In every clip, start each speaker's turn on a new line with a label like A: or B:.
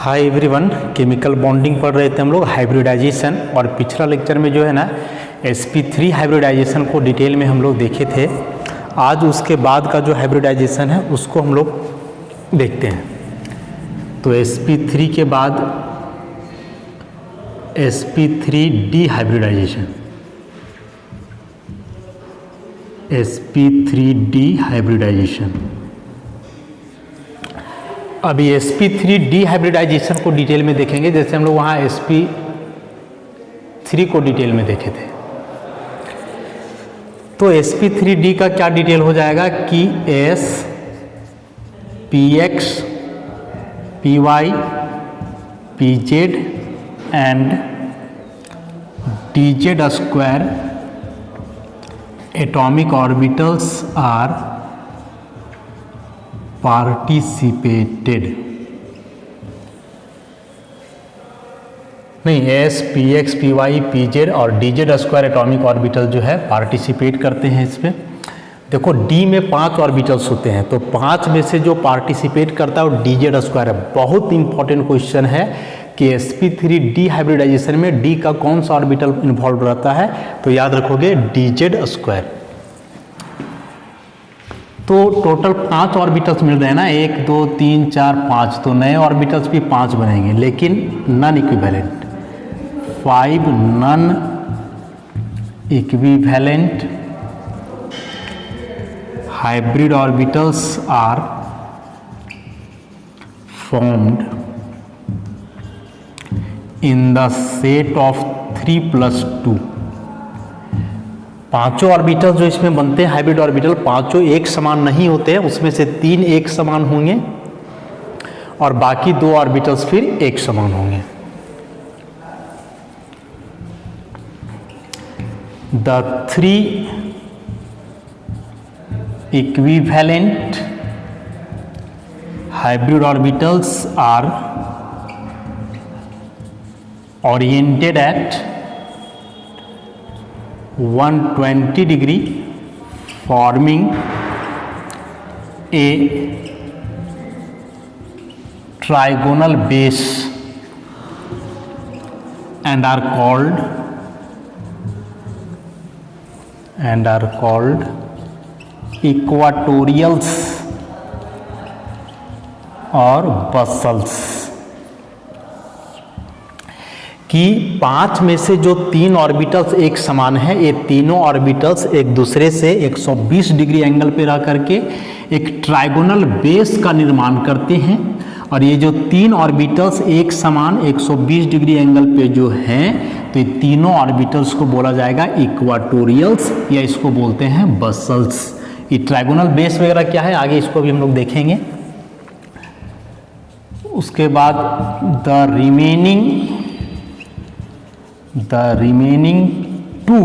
A: Hi everyone, chemical bonding पढ़ रहे थे हम लोग हाइब्रिडाइजेशन। और पिछला लेक्चर में जो है ना sp3 हाइब्रिडाइजेशन को डिटेल में हम लोग देखे थे। आज उसके बाद का जो हाइब्रिडाइजेशन है उसको हम लोग देखते हैं। तो sp3 के बाद sp3d हाइब्रिडाइजेशन, sp3d हाइब्रिडाइजेशन। अभी sp3d हाइब्रिडाइजेशन को डिटेल में देखेंगे, जैसे हम लोग वहाँ sp3 को डिटेल में देखे थे। तो sp3d का क्या डिटेल हो जाएगा कि s px py pz and dz square atomic orbitals are participated. नहीं, S P X P Y P Z और D Z square atomic orbital जो है पार्टिसिपेट करते हैं इसमें। देखो डी में 5 ऑर्बिटल्स होते हैं, तो 5 में से जो पार्टिसिपेट करता है वो डी जेड स्क्वायर है। बहुत इंपॉर्टेंट क्वेश्चन है कि sp3d हाइब्रिडाइजेशन में डी का कौन सा ऑर्बिटल इन्वॉल्व रहता है, तो याद रखोगे डी जेड स्क्वायर। तो टोटल 5 ऑर्बिटल्स मिल रहे हैं ना, 1 2 3 4 5, तो नए ऑर्बिटल्स भी 5 बनेंगे, लेकिन non equivalent. 5 non equivalent hybrid orbitals are formed in the set of 3+2। पांचों ऑर्बिटल जो इसमें बनते हैं हाइब्रिड ऑर्बिटल, पांचों एक समान नहीं होते हैं, उसमें से 3 एक समान होंगे और बाकी 2 ऑर्बिटल्स फिर एक समान होंगे। The 3 equivalent hybrid orbitals are oriented at 120 degree, forming a trigonal base and are called equatorials और basals। कि 5 में से जो 3 ऑर्बिटल्स एक समान है, ये तीनों ऑर्बिटल्स एक दूसरे से 120 डिग्री एंगल पे रह करके एक ट्राइगोनल बेस का निर्माण करते हैं। और ये जो 3 ऑर्बिटल्स एक समान 120 डिग्री एंगल पे जो हैं, तो ये तीनों ऑर्बिटल्स को बोला जाएगा इक्वाटोरियल्स, या इसको बोलते हैं बसल्स। ये ट्राइगोनल बेस वगैरह क्या है आगे इसको भी हम लोग देखेंगे। उसके बाद the remaining 2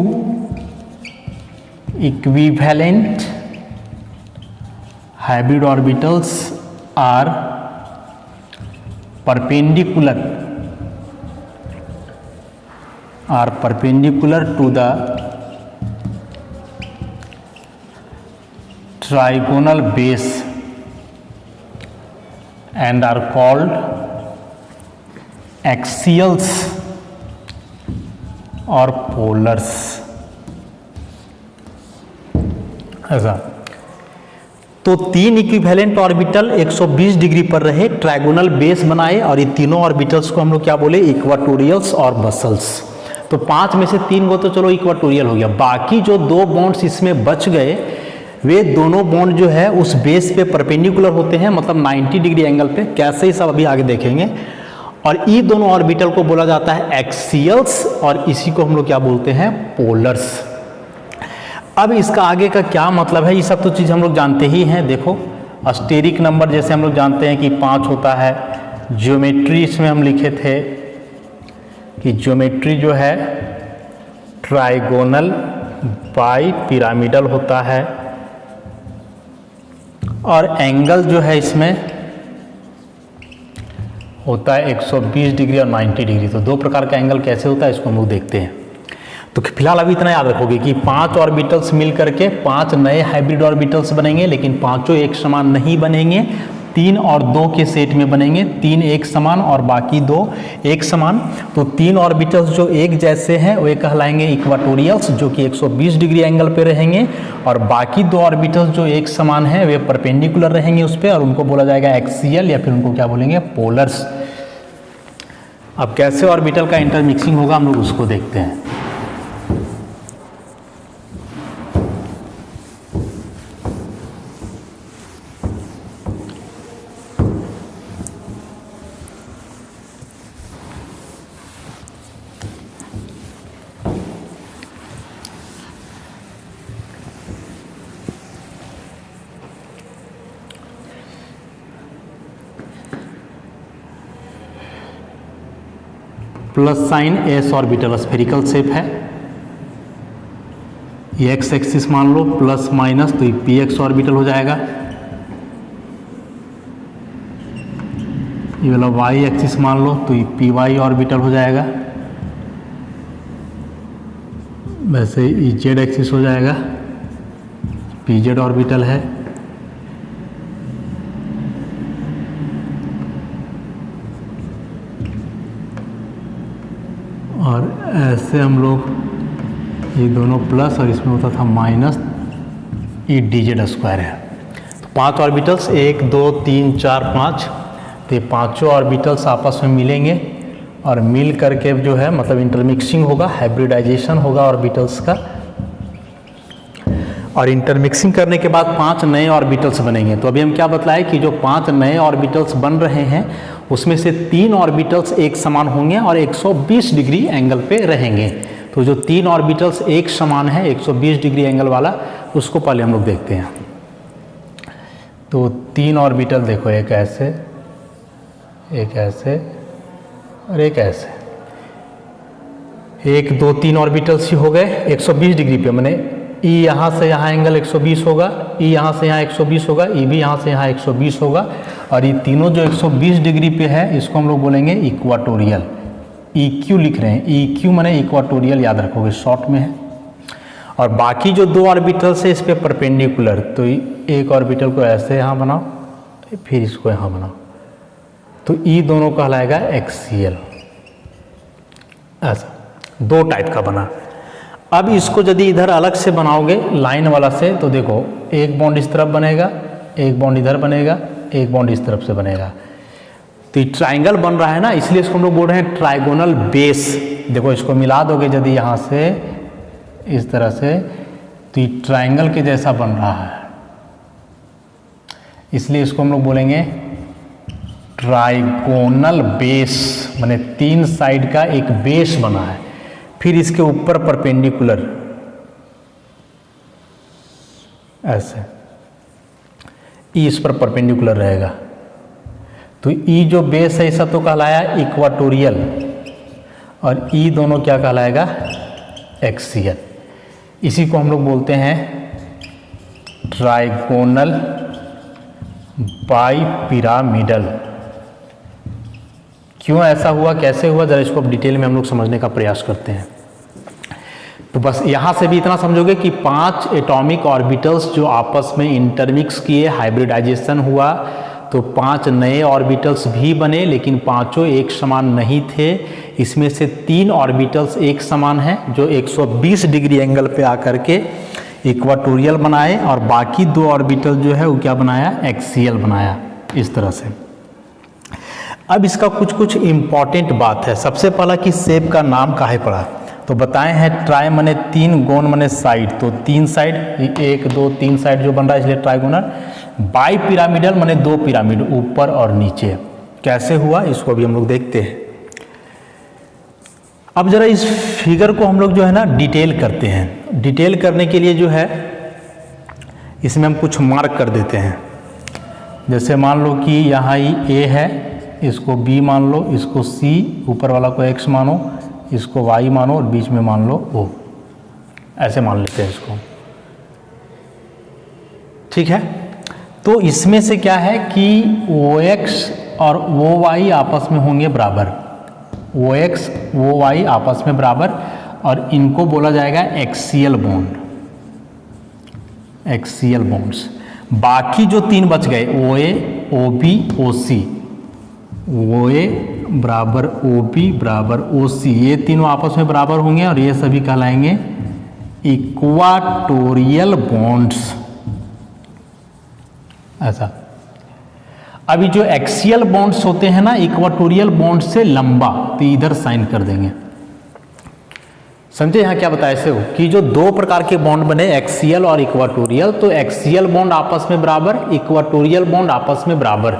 A: equivalent hybrid orbitals are perpendicular to the trigonal base and are called axials और पोलर्स। ऐसा तो 3 इक्विवेलेंट ऑर्बिटल 120 डिग्री पर रहे, ट्राइगोनल बेस बनाए, और ये तीनों ऑर्बिटल्स को हम लोग क्या बोले, इक्वाटोरियल्स और बसल्स। तो 5 में से 3 को तो चलो इक्वाटोरियल हो गया, बाकी जो 2 बॉन्ड्स इसमें बच गए वे दोनों बॉन्ड जो है उस बेस पे परपेंडिकुलर होते हैं, मतलब 90 डिग्री एंगल पे। कैसे ही सब अभी आगे देखेंगे। और ये दोनों ऑर्बिटल को बोला जाता है एक्सियल्स, और इसी को हम लोग क्या बोलते हैं, पोलर्स। अब इसका आगे का क्या मतलब है, ये सब तो चीज़ हम लोग जानते ही हैं। देखो अस्टेरिक नंबर जैसे हम लोग जानते हैं कि 5 होता है। ज्योमेट्री इसमें हम लिखे थे कि ज्योमेट्री जो है ट्राइगोनल बाई पिरामिडल होता है, और एंगल जो है इसमें होता है 120 डिग्री और 90 डिग्री। तो 2 प्रकार का एंगल कैसे होता है इसको हम लोग देखते हैं। तो फिलहाल अभी इतना याद रखोगे कि 5 ऑर्बिटल्स मिल करके 5 नए हाइब्रिड ऑर्बिटल्स बनेंगे, लेकिन पांचों एक समान नहीं बनेंगे। 3 और 2 के सेट में बनेंगे, 3 एक समान और बाकी 2 एक समान। तो 3 ऑर्बिटल्स जो एक जैसे हैं वे कहलाएंगे इक्वाटोरियल्स, जो कि 120 डिग्री एंगल पे रहेंगे, और बाकी 2 ऑर्बिटल्स जो एक समान हैं वे परपेंडिकुलर रहेंगे उस पर, और उनको बोला जाएगा एक्सियल, या फिर उनको क्या बोलेंगे, पोलर्स। अब कैसे ऑर्बिटल का इंटरमिक्सिंग होगा हम लोग उसको देखते हैं। Plus sign S orbital spherical shape है, ये एक्स एक्सिस मान लो, प्लस माइनस तो ये पी एक्स ऑर्बिटल हो जाएगा, ये वाला वाई एक्सिस मान लो तो ये पी वाई ऑर्बिटल हो जाएगा, वैसे ये जेड एक्सिस हो जाएगा, पी जेड ऑर्बिटल है, और ऐसे हम लोग ये दोनों प्लस और इसमें होता था माइनस, ये डी जेड स्क्वायर है। तो 5 ऑर्बिटल्स 1 2 3 4 5, तो ये पांचों ऑर्बिटल्स आपस में मिलेंगे और मिल करके जो है मतलब इंटरमिक्सिंग होगा, हाइब्रिडाइजेशन होगा ऑर्बिटल्स का, और इंटरमिक्सिंग करने के बाद 5 नए ऑर्बिटल्स बनेंगे। तो अभी हम क्या बतलाए कि जो 5 नए ऑर्बिटल्स बन रहे हैं उसमें से 3 ऑर्बिटल्स एक समान होंगे और 120 डिग्री एंगल पे रहेंगे। तो जो 3 ऑर्बिटल्स एक समान है 120 डिग्री एंगल वाला, उसको पहले हम लोग देखते हैं। तो 3 ऑर्बिटल देखो, एक ऐसे, एक ऐसे और एक ऐसे, 1 2 3 ऑर्बिटल्स ही हो गए 120 डिग्री पे, मैंने ई यहाँ से यहाँ एंगल 120 होगा, ई यहाँ से यहाँ 120 होगा, ई भी यहाँ से यहाँ 120 होगा, और ये तीनों जो 120 डिग्री पे है इसको हम लोग बोलेंगे इक्वाटोरियल। ई क्यू लिख रहे हैं, ई क्यू माने इक्वाटोरियल, याद रखोगे शॉर्ट में है। और बाकी जो 2 ऑर्बिटल्स है इस पे परपेंडिकुलर, तो एक ऑर्बिटल को ऐसे यहाँ बनाओ, फिर इसको यहाँ बनाओ, तो ई दोनों कहलाएगा एक्सियल। ऐसा 2 टाइप का बना। अब इसको यदि इधर अलग से बनाओगे लाइन वाला से, तो देखो एक बॉन्ड इस तरफ बनेगा, एक बॉन्ड इधर बनेगा, एक बॉन्ड इस तरफ से बनेगा, तो ये ट्राइंगल बन रहा है ना, इसलिए इसको हम लोग बोल रहे हैं ट्राइगोनल बेस। देखो इसको मिला दोगे यदि यहाँ से इस तरह से, तो ये ट्राइंगल के जैसा बन रहा है, इसलिए इसको हम लोग बोलेंगे ट्राइगोनल बेस, माने 3 साइड का एक बेस बना है। फिर इसके ऊपर परपेंडिकुलर ऐसे, ई इस पर परपेंडिकुलर रहेगा, तो ई जो बेस है ऐसा तो कहलाया इक्वाटोरियल, और ई दोनों क्या कहलाएगा, एक्सियल। इसी को हम लोग बोलते हैं ट्राइगोनल बाइपिरामिडल। क्यों ऐसा हुआ, कैसे हुआ, जरा इसको अब डिटेल में हम लोग समझने का प्रयास करते हैं। तो बस यहाँ से भी इतना समझोगे कि 5 एटॉमिक ऑर्बिटल्स जो आपस में इंटरमिक्स किए, हाइब्रिडाइजेशन हुआ, तो 5 नए ऑर्बिटल्स भी बने, लेकिन पांचों एक समान नहीं थे। इसमें से 3 ऑर्बिटल्स एक समान हैं जो 120 डिग्री एंगल पे आकर के इक्वाटोरियल बनाए, और बाकी 2 ऑर्बिटल जो है वो क्या बनाया, एक्सियल बनाया, इस तरह से। अब इसका कुछ कुछ इम्पॉर्टेंट बात है। सबसे पहला कि शेप का नाम काहे पड़ा, तो बताए हैं ट्राई मने 3, गोन मने साइड, तो 3 साइड, 1 2 3 साइड जो बन रहा है इसलिए ट्राइगोनल। बाई पिरामिडल मने 2 पिरामिड, ऊपर और नीचे। कैसे हुआ इसको भी हम लोग देखते हैं। अब जरा इस फिगर को हम लोग जो है ना डिटेल करते हैं। डिटेल करने के लिए जो है इसमें हम कुछ मार्क कर देते हैं। जैसे मान लो कि यहाँ ए है, इसको बी मान लो, इसको सी, ऊपर वाला को एक्स मानो, इसको वाई मानो, और बीच में मान लो ओ, ऐसे मान लेते हैं इसको, ठीक है। तो इसमें से क्या है कि ओ एक्स और ओ वाई आपस में होंगे बराबर, ओ एक्स ओ वाई आपस में बराबर, और इनको बोला जाएगा एक्सियल बॉन्ड, एक्सियल बॉन्ड्स। बाकी जो 3 बच गए OA, OB, OC, OA बराबर OB बराबर OC, ये तीनों आपस में बराबर होंगे और ये सभी कहलाएंगे इक्वाटोरियल बॉन्ड्स। ऐसा। अभी जो एक्सियल बॉन्ड्स होते हैं ना इक्वाटोरियल बॉन्ड से लंबा, तो इधर साइन कर देंगे। समझे यहाँ क्या बताया ऐसे हो कि जो 2 प्रकार के बॉन्ड बने एक्सियल और इक्वाटोरियल, तो एक्सियल बॉन्ड आपस में बराबर, इक्वाटोरियल बॉन्ड आपस में बराबर।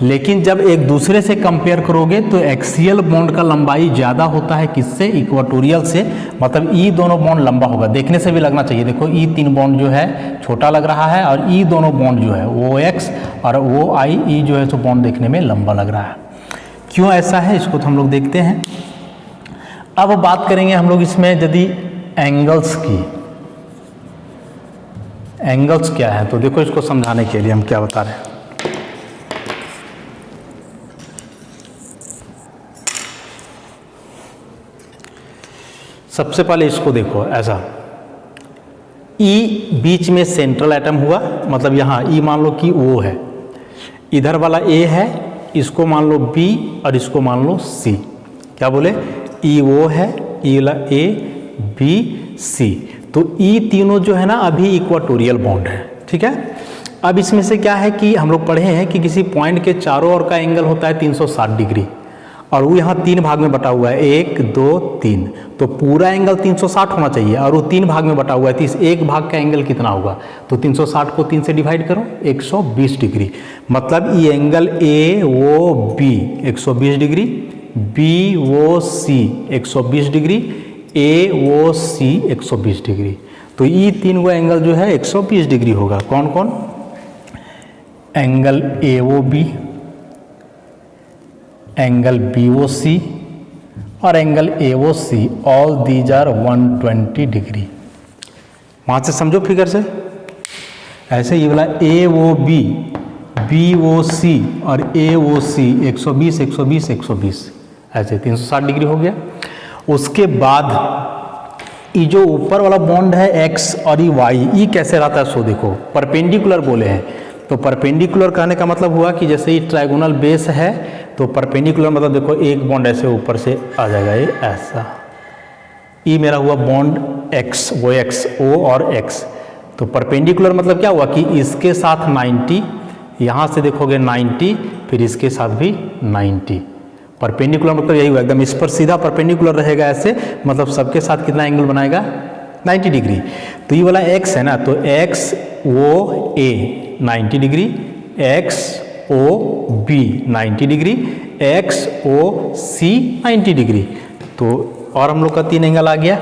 A: लेकिन जब एक दूसरे से कंपेयर करोगे तो एक्सियल बॉन्ड का लंबाई ज़्यादा होता है किससे, इक्वाटोरियल से। मतलब ई दोनों बॉन्ड लंबा होगा, देखने से भी लगना चाहिए। देखो ई 3 बॉन्ड जो है छोटा लग रहा है और ई दोनों बॉन्ड जो है OX और OI, ई जो है तो बॉन्ड देखने में लंबा लग रहा है। क्यों ऐसा है इसको तो हम लोग देखते हैं। अब बात करेंगे हम लोग इसमें यदि एंगल्स की, एंगल्स क्या है, तो देखो इसको समझाने के लिए हम क्या बता रहे हैं। सबसे पहले इसको देखो ऐसा, ई बीच में सेंट्रल एटम हुआ, मतलब यहाँ ई मान लो कि O है, इधर वाला A है, इसको मान लो B और इसको मान लो C। क्या बोले, ई O है, ई वाला A, B, C। तो ई तीनों जो है ना अभी इक्वाटोरियल बॉन्ड है, ठीक है। अब इसमें से क्या है कि हम लोग पढ़े हैं कि किसी पॉइंट के चारों ओर का एंगल होता है 360 डिग्री, और वो यहाँ 3 भाग में बटा हुआ है, 1, 2, 3। तो पूरा एंगल 360 होना चाहिए और वो 3 भाग में बटा हुआ है, तो इस एक भाग का एंगल कितना होगा, तो 360 को 3 से डिवाइड करो, 120 डिग्री। मतलब ये angle AOB 120 degree, BOC 120 degree, AOC 120 degree. तो ये 3 एंगल जो है 120 डिग्री होगा। कौन कौन, एंगल AOB, एंगल BOC और angle AOC, all these are 120 degree. वहाँ से समझो फिगर से, ऐसे ये वाला AOB, BOC और AOC 120, 120, 120, ऐसे 360 डिग्री हो गया। उसके बाद ये जो ऊपर वाला बॉन्ड है X और ये Y, ये कैसे रहता है सो देखो, परपेंडिकुलर बोले हैं। तो परपेंडिकुलर कहने का मतलब हुआ कि जैसे ये ट्रायगोनल बेस है तो परपेंडिकुलर मतलब देखो एक बॉन्ड ऐसे ऊपर से आ जाएगा, ये ऐसा, ये मेरा हुआ बॉन्ड X, वो X, O और X। तो परपेंडिकुलर मतलब क्या हुआ कि इसके साथ 90, यहाँ से देखोगे 90, फिर इसके साथ भी 90। परपेंडिकुलर मतलब यही हुआ, एकदम इस पर सीधा परपेंडिकुलर रहेगा ऐसे, मतलब सबके साथ कितना एंगल बनाएगा, 90 डिग्री। तो ये वाला X है ना, तो XOA 90 degree, XOB 90 degree, XOC 90 degree. तो और हम लोग का 3 एंगल आ गया,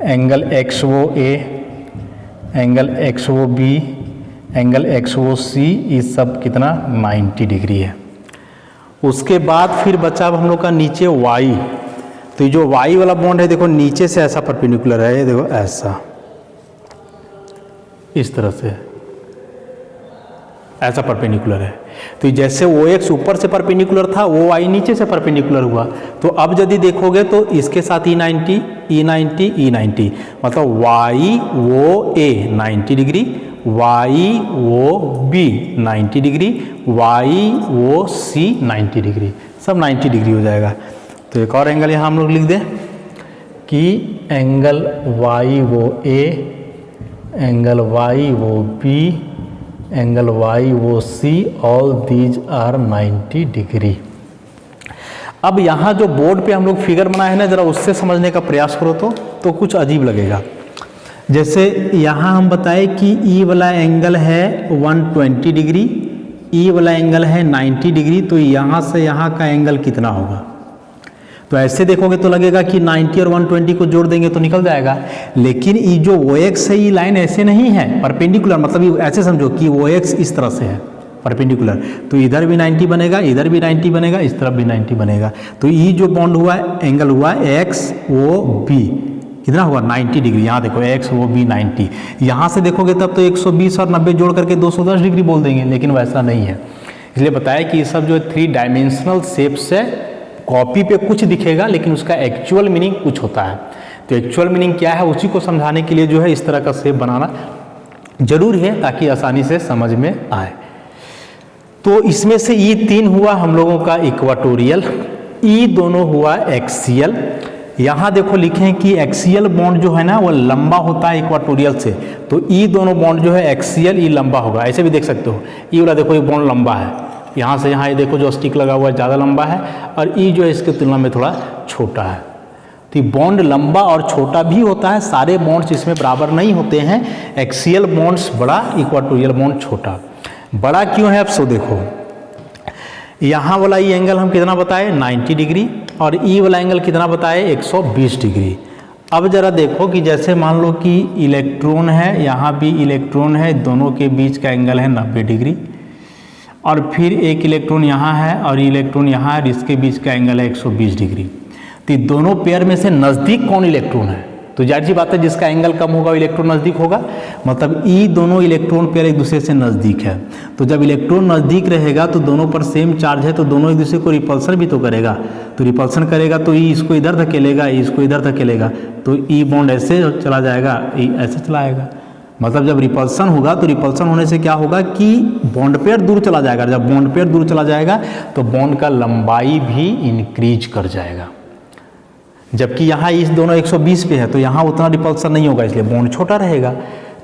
A: angle XOA, angle XOB, angle XOC, ये सब कितना 90 डिग्री है। उसके बाद फिर बचा अब हम लोग का नीचे Y। तो ये जो Y वाला बॉन्ड है देखो नीचे से ऐसा परपेंडिकुलर है, ये देखो ऐसा, इस तरह से ऐसा परपेंडिकुलर है। तो जैसे OX ऊपर से परपेंडिकुलर था, OY नीचे से परपेंडिकुलर हुआ। तो अब यदि देखोगे तो इसके साथ E90, E90, E90, मतलब YOA 90 degree, YOB 90 degree, YOC 90 degree, सब 90 डिग्री हो जाएगा। तो एक और एंगल यहाँ हम लोग लिख दें कि angle YOA, angle YOB, angle YOC, all these are 90 degree. अब यहाँ जो बोर्ड पे हम लोग फिगर बनाए हैं ना, जरा उससे समझने का प्रयास करो तो कुछ अजीब लगेगा। जैसे यहाँ हम बताए कि ई वाला एंगल है 120 डिग्री, ई वाला एंगल है 90 डिग्री, तो यहाँ से यहाँ का एंगल कितना होगा। तो ऐसे देखोगे तो लगेगा कि 90 और 120 को जोड़ देंगे तो निकल जाएगा। लेकिन ये जो OX है, ये लाइन ऐसे नहीं है परपेंडिकुलर, मतलब ऐसे समझो कि OX इस तरह से है परपेंडिकुलर, तो इधर भी 90 बनेगा, इधर भी 90 बनेगा, इस तरफ भी 90 बनेगा। तो ये जो बॉन्ड हुआ एंगल हुआ XOB, कितना हुआ 90 डिग्री। यहाँ देखो XOB 90, यहाँ से देखोगे तब तो 120 और 90 जोड़ करके 210 डिग्री बोल देंगे, लेकिन वैसा नहीं है। इसलिए बताया कि ये सब जो 3 डायमेंशनल शेप्स है, कॉपी पे कुछ दिखेगा लेकिन उसका एक्चुअल मीनिंग कुछ होता है। तो एक्चुअल मीनिंग क्या है उसी को समझाने के लिए जो है इस तरह का शेप बनाना जरूर है ताकि आसानी से समझ में आए। तो इसमें से E3 हुआ हम लोगों का इक्वाटोरियल, E दोनों हुआ एक्सियल। यहाँ देखो लिखे कि एक्सियल बॉन्ड जो है ना वो लंबा होता है इक्वाटोरियल से, तो E दोनों बॉन्ड जो है एक्सियल, E लंबा होगा। ऐसे भी देख सकते हो, E वाला देखो ये बॉन्ड लंबा है, यहाँ से यहाँ ये देखो जो स्टिक लगा हुआ है ज़्यादा लंबा है, और E जो है इसकी तुलना में थोड़ा छोटा है। तो बॉन्ड लंबा और छोटा भी होता है, सारे बॉन्ड्स इसमें बराबर नहीं होते हैं। एक्सियल बॉन्ड्स बड़ा, इक्वाटोरियल बॉन्ड छोटा। बड़ा क्यों है अब सो देखो, यहाँ वाला ई एंगल हम कितना बताए 90 डिग्री, और ई वाला एंगल कितना बताए 120 डिग्री। अब जरा देखो कि जैसे मान लो कि इलेक्ट्रॉन है, यहाँ भी इलेक्ट्रॉन है, दोनों के बीच का एंगल है 90 डिग्री, और फिर एक इलेक्ट्रॉन यहाँ है और इलेक्ट्रॉन यहाँ है, इसके बीच का एंगल है 120 डिग्री। तो दोनों पेयर में से नज़दीक कौन इलेक्ट्रॉन है? तो जाहिर सी बात है जिसका एंगल कम होगा इलेक्ट्रॉन नज़दीक होगा, मतलब ई दोनों इलेक्ट्रॉन पेयर एक दूसरे से नज़दीक है। तो जब इलेक्ट्रॉन नज़दीक रहेगा तो दोनों पर सेम चार्ज है, तो दोनों एक दूसरे को रिपल्सन भी तो करेगा। तो रिपल्सन करेगा तो ई इसको इधर धकेलेगा, ई इसको इधर धकेलेगा, तो ई बॉन्ड ऐसे चला जाएगा, ई ऐसे चला आएगा। मतलब जब रिपल्सन होगा तो रिपल्सन होने से क्या होगा कि बॉन्ड पेयर दूर चला जाएगा। जब बॉन्ड पेयर दूर चला जाएगा तो बॉन्ड का लंबाई भी इंक्रीज कर जाएगा। जबकि यहाँ इस दोनों 120 पे है तो यहाँ उतना रिपल्सन नहीं होगा, इसलिए बॉन्ड छोटा रहेगा।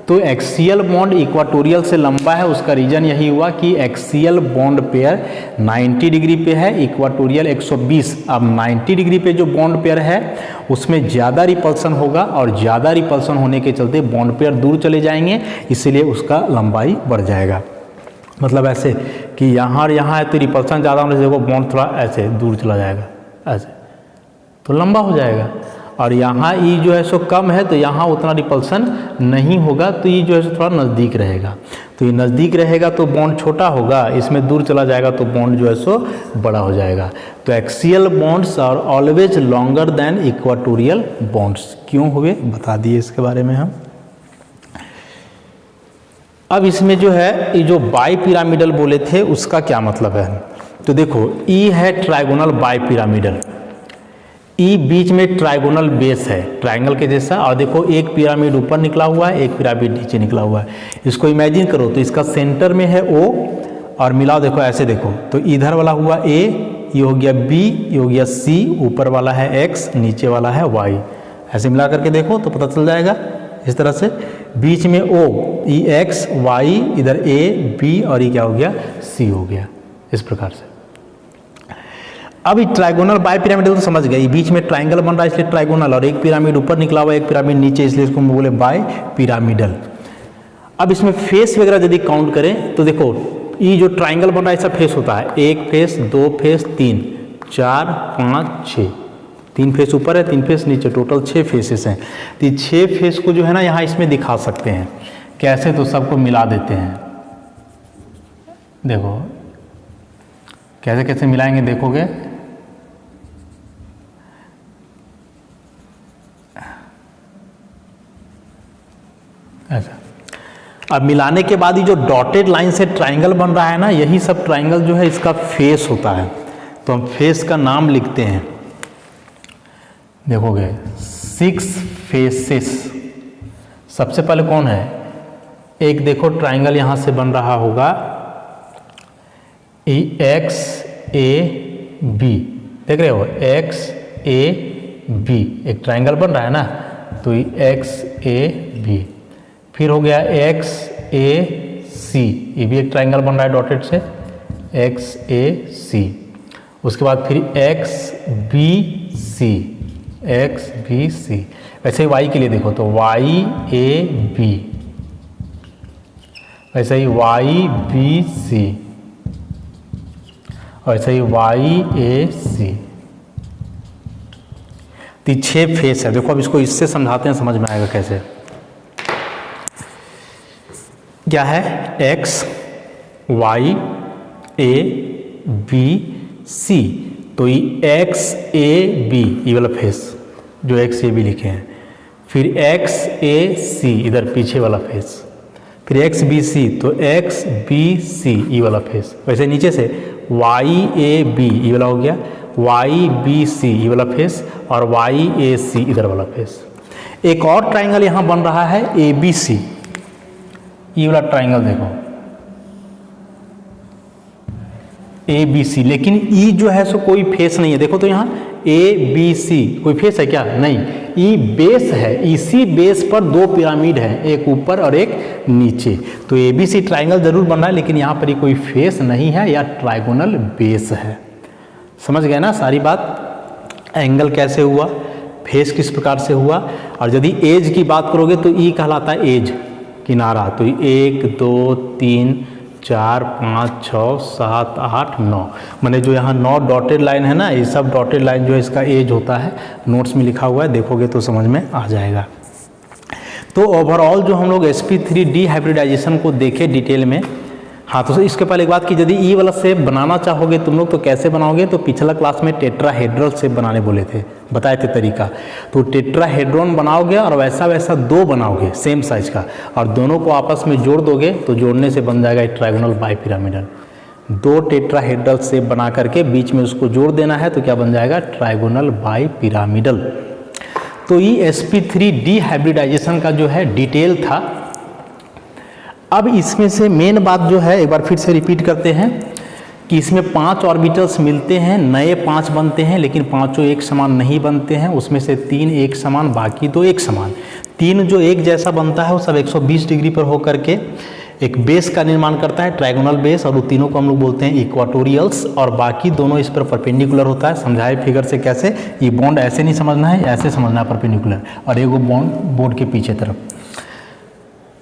A: तो एक्सियल बॉन्ड इक्वाटोरियल से लंबा है, उसका रीजन यही हुआ कि एक्सियल बॉन्ड पेयर 90 डिग्री पे है, इक्वाटोरियल 120। अब 90 डिग्री पे जो बॉन्ड पेयर है उसमें ज़्यादा रिपल्सन होगा, और ज़्यादा रिपल्सन होने के चलते बॉन्ड पेयर दूर चले जाएंगे, इसलिए उसका लंबाई बढ़ जाएगा। मतलब ऐसे कि यहाँ और यहाँ है तो रिपल्सन ज़्यादा होने से देखो बॉन्ड थोड़ा ऐसे दूर चला जाएगा, ऐसे तो लंबा हो जाएगा। और यहाँ ई जो है सो कम है तो यहाँ उतना रिपल्सन नहीं होगा, तो ई जो है सो थोड़ा नज़दीक रहेगा। तो ये नज़दीक रहेगा तो बॉन्ड छोटा होगा, इसमें दूर चला जाएगा तो बॉन्ड जो है सो बड़ा हो जाएगा। तो axial bonds are always longer than equatorial bonds. क्यों हुए बता दिए इसके बारे में हम। अब इसमें जो है ये जो बाई पिरामिडल बोले थे उसका क्या मतलब है। तो देखो ई है ट्राइगोनल बाई पिरामिडल, ई बीच में ट्राइगोनल बेस है ट्राइंगल के जैसा, और देखो एक पिरामिड ऊपर निकला हुआ है, एक पिरामिड नीचे निकला हुआ है। इसको इमेजिन करो तो इसका सेंटर में है ओ, और मिलाओ देखो ऐसे देखो तो इधर वाला हुआ ए, ये हो गया बी, ये हो गया सी, ऊपर वाला है एक्स, नीचे वाला है वाई। ऐसे मिला करके देखो तो पता चल जाएगा इस तरह से। बीच में ओ, ई एक्स वाई, इधर ए बी, और ये क्या हो गया सी हो गया, इस प्रकार से। अब ये ट्राइगोनल बाई पिरामिडल तो समझ गए, बीच में ट्राइंगल बन रहा है इसलिए ट्राइगोनल, और एक पिरामिड ऊपर निकला हुआ है एक पिरामिड नीचे, इसलिए इसको हम बोले बाई पिरामिडल। अब इसमें फेस वगैरह यदि काउंट करें तो देखो ये जो ट्राइंगल बन रहा है ऐसा फेस होता है, एक फेस, दो फेस, 3, 4, 5, 6, 3 फेस ऊपर है, 3 फेस नीचे, टोटल 6 फेसेस हैं। तो ये 6 फेस को जो है ना यहाँ इसमें दिखा सकते हैं कैसे, तो सबको मिला देते हैं। देखो कैसे कैसे मिलाएंगे देखोगे। ऐसा अब मिलाने के बाद ये जो डॉटेड लाइन से ट्राइंगल बन रहा है ना, यही सब ट्राइंगल जो है इसका फेस होता है। तो हम फेस का नाम लिखते हैं, देखोगे 6 फेसेस। सबसे पहले कौन है, एक देखो ट्राइंगल यहां से बन रहा होगा ई एक्स ए बी, देख रहे हो एक्स ए बी, एक ट्राइंगल बन रहा है ना, तो ई एक्स ए बी। फिर हो गया एक्स ए सी, ये भी एक ट्राइंगल बन रहा है डॉटेड से, एक्स ए सी। उसके बाद फिर X B C, X B C. वैसे ही वाई के लिए देखो तो वाई ए बी, वैसे ही वाई बी सी, और ऐसे ही वाई ए सी। 6 फेस है। देखो अब इसको इससे समझाते हैं, समझ में आएगा कैसे। क्या है, X Y A B C, तो ये एक्स ए बी, ये वाला फेस जो एक्स ए बी लिखे हैं, फिर एक्स ए सी इधर पीछे वाला फेस, फिर एक्स बी सी, तो एक्स बी सी ये वाला फेस। वैसे नीचे से वाई ए बी ये वाला हो गया, वाई बी सी ये वाला फेस, और वाई ए सी इधर वाला फेस। एक और ट्राइंगल यहाँ बन रहा है ए बी सी, ये वाला ट्राइंगल देखो ए बी सी, लेकिन ई जो है सो कोई फेस नहीं है। देखो तो यहाँ ए बी सी कोई फेस है क्या? नहीं, ई बेस है। इसी बेस पर दो पिरामिड है, एक ऊपर और एक नीचे। तो ए बी सी ट्राइंगल जरूर बन रहा है, लेकिन यहाँ पर ये कोई फेस नहीं है या ट्राइगोनल बेस है। समझ गए ना सारी बात? एंगल कैसे हुआ, फेस किस प्रकार से हुआ, और यदि एज की बात करोगे तो ई कहलाता है एज, किनारा। तो 1 2 3 4 5 6 7 8 9, मैंने जो यहाँ 9 डॉटेड लाइन है ना, ये सब डॉटेड लाइन जो है इसका एज होता है। नोट्स में लिखा हुआ है, देखोगे तो समझ में आ जाएगा। तो ओवरऑल जो हम लोग sp3d हाइब्रिडाइजेशन को देखे डिटेल में। हाँ, तो इसके पहले एक बात कि यदि ई वाला शेप बनाना चाहोगे तुम लोग तो कैसे बनाओगे? तो पिछला क्लास में टेट्राहेड्रल शेप बनाने बोले थे, बताए थे तरीका। तो टेट्राहेड्रॉन बनाओगे और वैसा वैसा दो बनाओगे सेम साइज का, और दोनों को आपस में जोड़ दोगे तो जोड़ने से बन जाएगा ट्राइगोनल बाइपिरामिडल। दो टेट्राहेड्रल शेप बना करके बीच में उसको जोड़ देना है तो क्या बन जाएगा? Trigonal bipyramidal. तो ये sp3d हाइब्रिडाइजेशन का जो है डिटेल था। अब इसमें से मेन बात जो है, एक बार फिर से रिपीट करते हैं कि इसमें 5 ऑर्बिटल्स मिलते हैं, नए 5 बनते हैं, लेकिन पांचों एक समान नहीं बनते हैं। उसमें से 3 एक समान, बाकी 2 एक समान। 3 जो एक जैसा बनता है वो सब 120 डिग्री पर होकर के एक बेस का निर्माण करता है, ट्राइगोनल बेस, और वो तीनों को हम लोग बोलते हैं इक्वाटोरियल्स, और बाकी दोनों इस पर परपेंडिकुलर होता है। समझाए फिगर से कैसे? ये बॉन्ड ऐसे नहीं समझना है, ऐसे समझना है परपेंडिकुलर, और एक वो बॉन्ड बोर्ड के पीछे तरफ,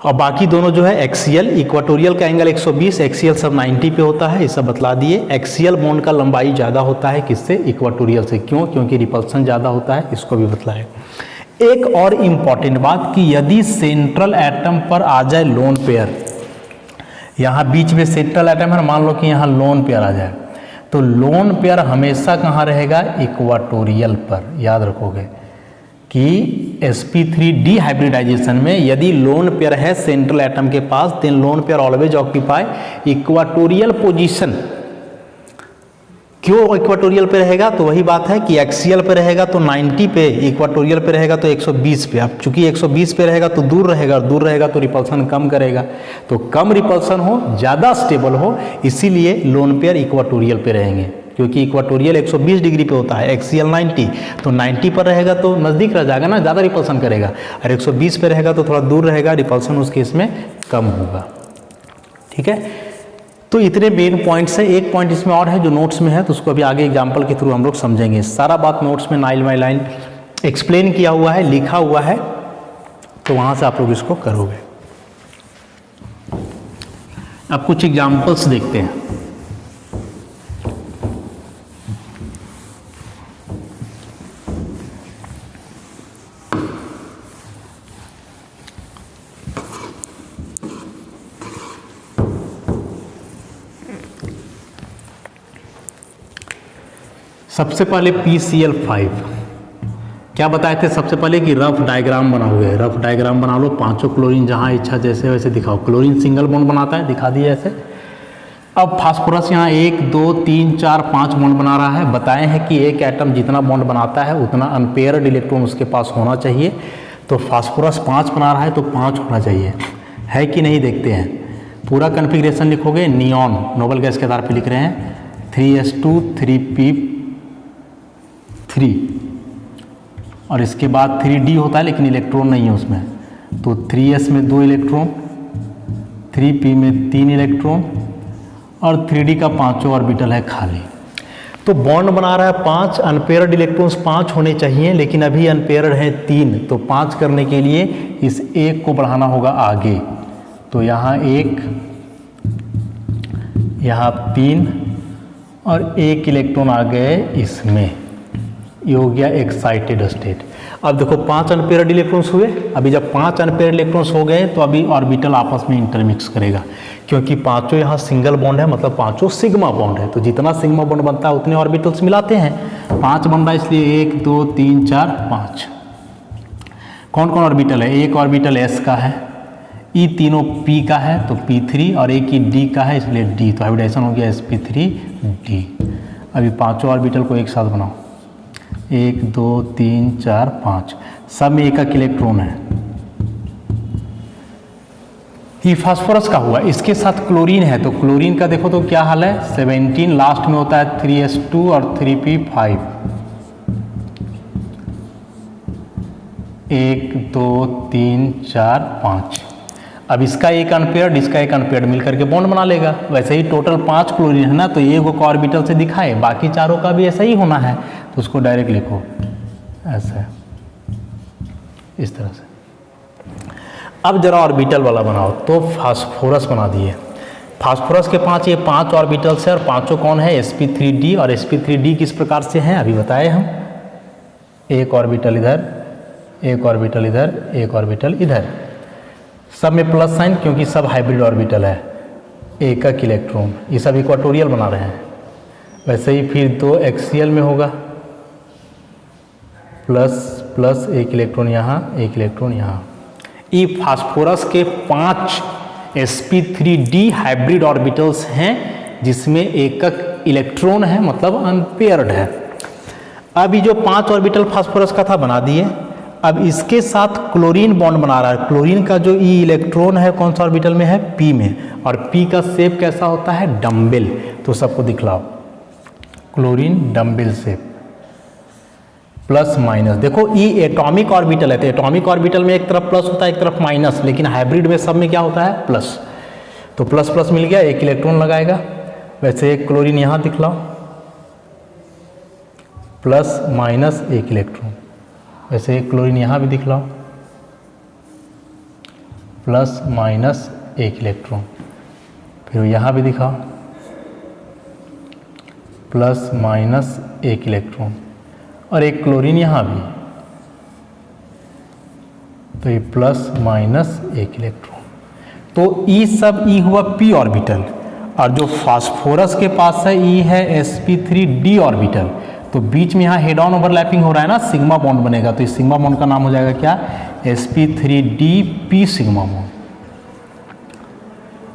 A: और बाकी दोनों जो है एक्सियल। इक्वाटोरियल का एंगल 120, एक्सियल सब 90 पे होता है, ये सब बतला दिए। एक्सियल बॉन्ड का लंबाई ज़्यादा होता है किससे? इक्वाटोरियल से। क्यों? क्योंकि रिपल्सन ज़्यादा होता है, इसको भी बतलाए। एक और इम्पॉर्टेंट बात कि यदि सेंट्रल एटम पर आ जाए लोन पेयर, यहाँ बीच में सेंट्रल एटम है, मान लो कि यहाँ लोन पेयर आ जाए, तो लोन पेयर हमेशा कहाँ रहेगा? इक्वाटोरियल पर। याद रखोगे कि sp3d हाइब्रिडाइजेशन में यदि लोन पेयर है सेंट्रल एटम के पास, then lone pair always occupy equatorial position. क्यों इक्वाटोरियल पे रहेगा? तो वही बात है कि एक्सियल पे रहेगा तो 90 पे, इक्वाटोरियल पे रहेगा तो 120 पे। अब चूंकि 120 पे रहेगा तो दूर रहेगा, और दूर रहेगा तो रिपल्सन कम करेगा। तो कम रिपल्सन हो, ज़्यादा स्टेबल हो, इसीलिए लोन पेयर इक्वाटोरियल पे रहेंगे। क्योंकि इक्वाटोरियल 120 डिग्री पे होता है, एक्सियल 90, तो 90 पर रहेगा तो नज़दीक रह जाएगा ना, ज़्यादा रिपल्सन करेगा। और 120 पे रहेगा तो थोड़ा दूर रहेगा, रिपल्सन उस केस में कम होगा। ठीक है, तो इतने मेन पॉइंट्स है। एक पॉइंट इसमें और है जो नोट्स में है, तो उसको अभी आगे एग्जाम्पल के थ्रू हम लोग समझेंगे। सारा बात नोट्स में लाइन बाई लाइन एक्सप्लेन किया हुआ है, लिखा हुआ है, तो वहाँ से आप लोग इसको करोगे। अब कुछ एग्जाम्पल्स देखते हैं। सबसे पहले PCl5 क्या बताए थे? सबसे पहले कि रफ डायग्राम बनाओगे, रफ डायग्राम बना लो। पांचों क्लोरीन जहाँ इच्छा जैसे वैसे दिखाओ। क्लोरीन सिंगल बॉन्ड बनाता है, दिखा दिए ऐसे। अब फास्फोरस यहाँ 1 2 3 4 5 बॉन्ड बना रहा है। बताए हैं कि एक एटम जितना बॉन्ड बनाता है उतना अनपेयर्ड इलेक्ट्रॉन उसके पास होना चाहिए। तो फास्फोरस 5 बना रहा है तो 5 होना चाहिए, है कि नहीं? देखते हैं। पूरा कन्फिग्रेशन लिखोगे। नियॉन नोबल गैस के आधार पर लिख रहे हैं 3s2 3p3, और इसके बाद 3d होता है लेकिन इलेक्ट्रॉन नहीं है उसमें, तो 3s में 2 इलेक्ट्रॉन, 3p में 3 इलेक्ट्रॉन, और 3d का 5वां ऑर्बिटल है खाली। तो बॉन्ड बना रहा है 5, अनपेयर्ड इलेक्ट्रॉन्स 5 होने चाहिए, लेकिन अभी अनपेयर्ड है 3। तो 5 करने के लिए इस 1 को बढ़ाना होगा आगे। तो यहाँ 1, यहाँ 3, और 1 इलेक्ट्रॉन आ गए इसमें। ये हो गया एक्साइटेड स्टेट। अब देखो 5 अनपेयर्ड इलेक्ट्रॉन्स हुए। अभी जब 5 अनपेयर्ड इलेक्ट्रॉन्स हो गए तो अभी ऑर्बिटल आपस में इंटरमिक्स करेगा, क्योंकि पांचों यहाँ सिंगल बॉन्ड है, मतलब पांचों सिग्मा बॉन्ड है। तो जितना सिग्मा बॉन्ड बनता है उतने ऑर्बिटल्स मिलाते हैं। 5 बन रहा है इसलिए 1 2 3 4 5। कौन कौन ऑर्बिटल है? एक ऑर्बिटल s का है, ई तीनों p का है तो p3, और एक ही d का है इसलिए d। तो हाइब्रिडाइजेशन हो गया sp3d। अभी पांचों ऑर्बिटल को एक साथ बनाओ। 1 2 3 4 5, सब में एक इलेक्ट्रॉन है। ये फास्फोरस का हुआ, इसके साथ क्लोरीन है तो क्लोरीन का देखो तो क्या हाल है, 17, लास्ट में होता है 3s2 और 3p5, 1 2 3 4 5। अब इसका एक अनपेयर्ड, इसका एक अनपेयर्ड मिलकर के बॉन्ड बना लेगा। वैसे ही टोटल 5 क्लोरीन है ना, तो ये को ऑर्बिटल से दिखाए, बाकी चारों का भी ऐसा ही होना है, तो उसको डायरेक्ट लिखो ऐसे, इस तरह से। अब जरा ऑर्बिटल वाला बनाओ, तो फास्फोरस बना दिए। फास्फोरस के 5 ये 5 ऑर्बिटल्स है और पांचों कौन है, sp3d। और sp3d किस प्रकार से हैं अभी बताए हम, एक ऑर्बिटल इधर, एक ऑर्बिटल इधर, एक ऑर्बिटल इधर, सब में प्लस साइन क्योंकि सब हाइब्रिड ऑर्बिटल है, एक इलेक्ट्रॉन, ये सब इक्वाटोरियल बना रहे हैं। वैसे ही फिर 2 एक्सियल में होगा, प्लस प्लस, एक इलेक्ट्रॉन यहाँ, एक इलेक्ट्रॉन यहाँ। ये फास्फोरस के 5 sp3d हाइब्रिड ऑर्बिटल्स हैं जिसमें एकक इलेक्ट्रॉन है, मतलब अनपेयर्ड है। अब ये जो 5 ऑर्बिटल फास्फोरस का था बना दिए। अब इसके साथ क्लोरीन बॉन्ड बना रहा है। क्लोरीन का जो ई इलेक्ट्रॉन है कौन सा ऑर्बिटल में है, p में, और p का शेप कैसा होता है, डम्बेल। तो सबको दिखलाओ, chlorine dumbbell shape, plus minus. देखो ई एटॉमिक ऑर्बिटल है, तो एटॉमिक ऑर्बिटल में एक तरफ प्लस होता है, एक तरफ माइनस, लेकिन हाइब्रिड में सब में क्या होता है, प्लस। तो प्लस प्लस मिल गया, एक इलेक्ट्रॉन लगाएगा। वैसे एक क्लोरीन यहाँ दिखलाओ, प्लस माइनस एक इलेक्ट्रॉन। वैसे एक क्लोरीन यहाँ भी दिखलाओ, प्लस माइनस एक इलेक्ट्रॉन। फिर यहाँ भी दिखाओ, प्लस माइनस एक इलेक्ट्रॉन, और एक क्लोरीन यहाँ भी, तो ये प्लस माइनस एक इलेक्ट्रॉन। तो ई सब ई हुआ p ऑर्बिटल, और जो फास्फोरस के पास है ई है sp3d ऑर्बिटल। तो बीच में यहाँ हेड ऑन ओवरलैपिंग हो रहा है ना, सिग्मा बॉन्ड बनेगा, तो इस सिग्मा बॉन्ड का नाम हो जाएगा क्या, sp3d p sigma bond.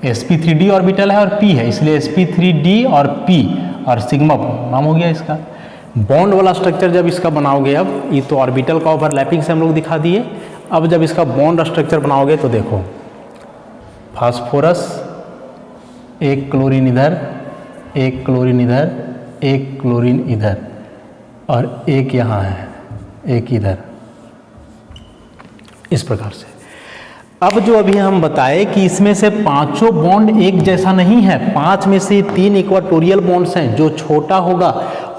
A: sp3d orbital है और p है, इसलिए sp3d और p और सिग्मा बॉन्ड नाम हो गया इसका। बॉन्ड वाला स्ट्रक्चर जब इसका बनाओगे, अब ये तो ऑर्बिटल का ओवरलैपिंग से हम लोग दिखा दिए। अब जब इसका बॉन्ड स्ट्रक्चर बनाओगे तो देखो, फास्फोरस, एक क्लोरीन इधर, एक क्लोरीन इधर, एक क्लोरीन इधर, और एक यहाँ है, एक इधर, इस प्रकार से। अब जो अभी हम बताए कि इसमें से पांचों बॉन्ड एक जैसा नहीं है, 5 में से 3 इक्वाटोरियल बॉन्ड्स हैं जो छोटा होगा,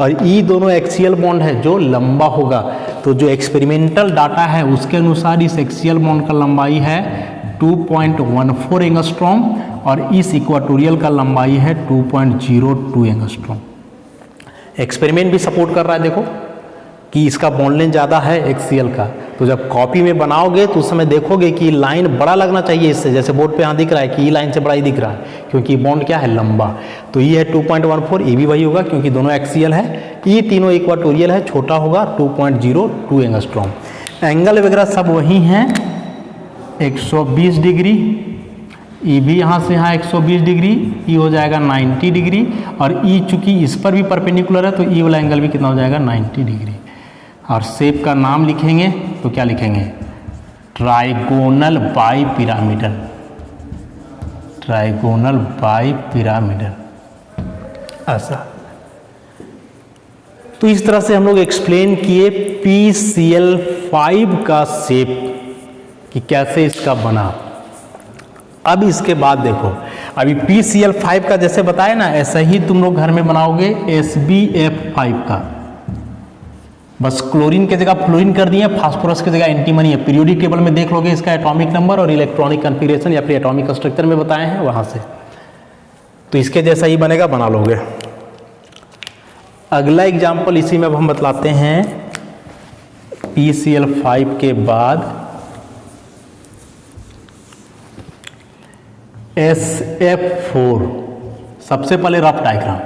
A: और ई दोनों एक्सियल बॉन्ड है जो लंबा होगा। तो जो एक्सपेरिमेंटल डाटा है उसके अनुसार इस एक्सियल बॉन्ड का लंबाई है 2.14 एंगस्ट्रॉम और इस इक्वाटोरियल का लंबाई है 2.02 एंगस्ट्रॉम। एक्सपेरिमेंट भी सपोर्ट कर रहा है, देखो कि इसका बॉन्ड लेंथ ज़्यादा है एक्सियल का। तो जब कॉपी में बनाओगे तो उस समय देखोगे कि लाइन बड़ा लगना चाहिए इससे, जैसे बोर्ड पे यहाँ दिख रहा है कि ई लाइन से बड़ा ही दिख रहा है, क्योंकि बॉन्ड क्या है, लंबा। तो ये है 2.14, ये भी वही होगा क्योंकि दोनों एक्सियल है। ये तीनों इक्वाटोरियल है, छोटा होगा 2.02 एंगस्ट्रॉम। एंगल वगैरह सब वही हैं, 120 डिग्री, ई भी यहाँ से यहाँ 120 डिग्री, ई हो जाएगा 90 डिग्री, और ई चूंकि इस पर भी परपेंडिकुलर है तो ई वाला एंगल भी कितना हो जाएगा, 90 डिग्री। और शेप का नाम लिखेंगे तो क्या लिखेंगे, trigonal bi pyramidal, trigonal bi pyramidal, ऐसा। तो इस तरह से हम लोग एक्सप्लेन किए PCl5 का शेप कि कैसे इसका बना। अब इसके बाद देखो, अभी PCl5 का जैसे बताया ना, ऐसा ही तुम लोग घर में बनाओगे SbF5 का। बस क्लोरीन की जगह फ्लोरीन कर दिए, फास्फोरस की जगह एंटीमनी है। पीरियोडिक टेबल में देख लोगे इसका एटॉमिक नंबर और इलेक्ट्रॉनिक कॉन्फ़िगरेशन या फिर एटॉमिक स्ट्रक्चर में बताए हैं वहाँ से, तो इसके जैसा ही बनेगा, बना लोगे। अगला एग्जाम्पल इसी में अब हम बतलाते हैं। PCl5 के बाद SF4, सबसे पहले रफ डायग्राम।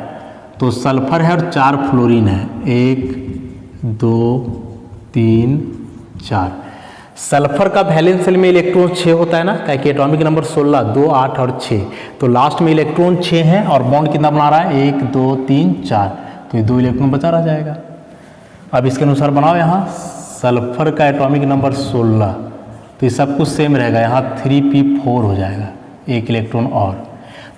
A: तो सल्फर है और 4 फ्लोरीन है, 1 2 3 4। सल्फर का वैलेंस शेल में इलेक्ट्रॉन 6 होता है ना, क्या एटॉमिक नंबर 16, 2 8 और 6। तो लास्ट में इलेक्ट्रॉन 6 हैं और बॉन्ड कितना बना रहा है, 1 2 3 4, तो ये 2 इलेक्ट्रॉन बचा रह जाएगा। अब इसके अनुसार बनाओ, यहाँ सल्फर का एटॉमिक नंबर 16, तो ये सब कुछ सेम रहेगा, यहाँ 3p4 हो जाएगा, एक इलेक्ट्रॉन और।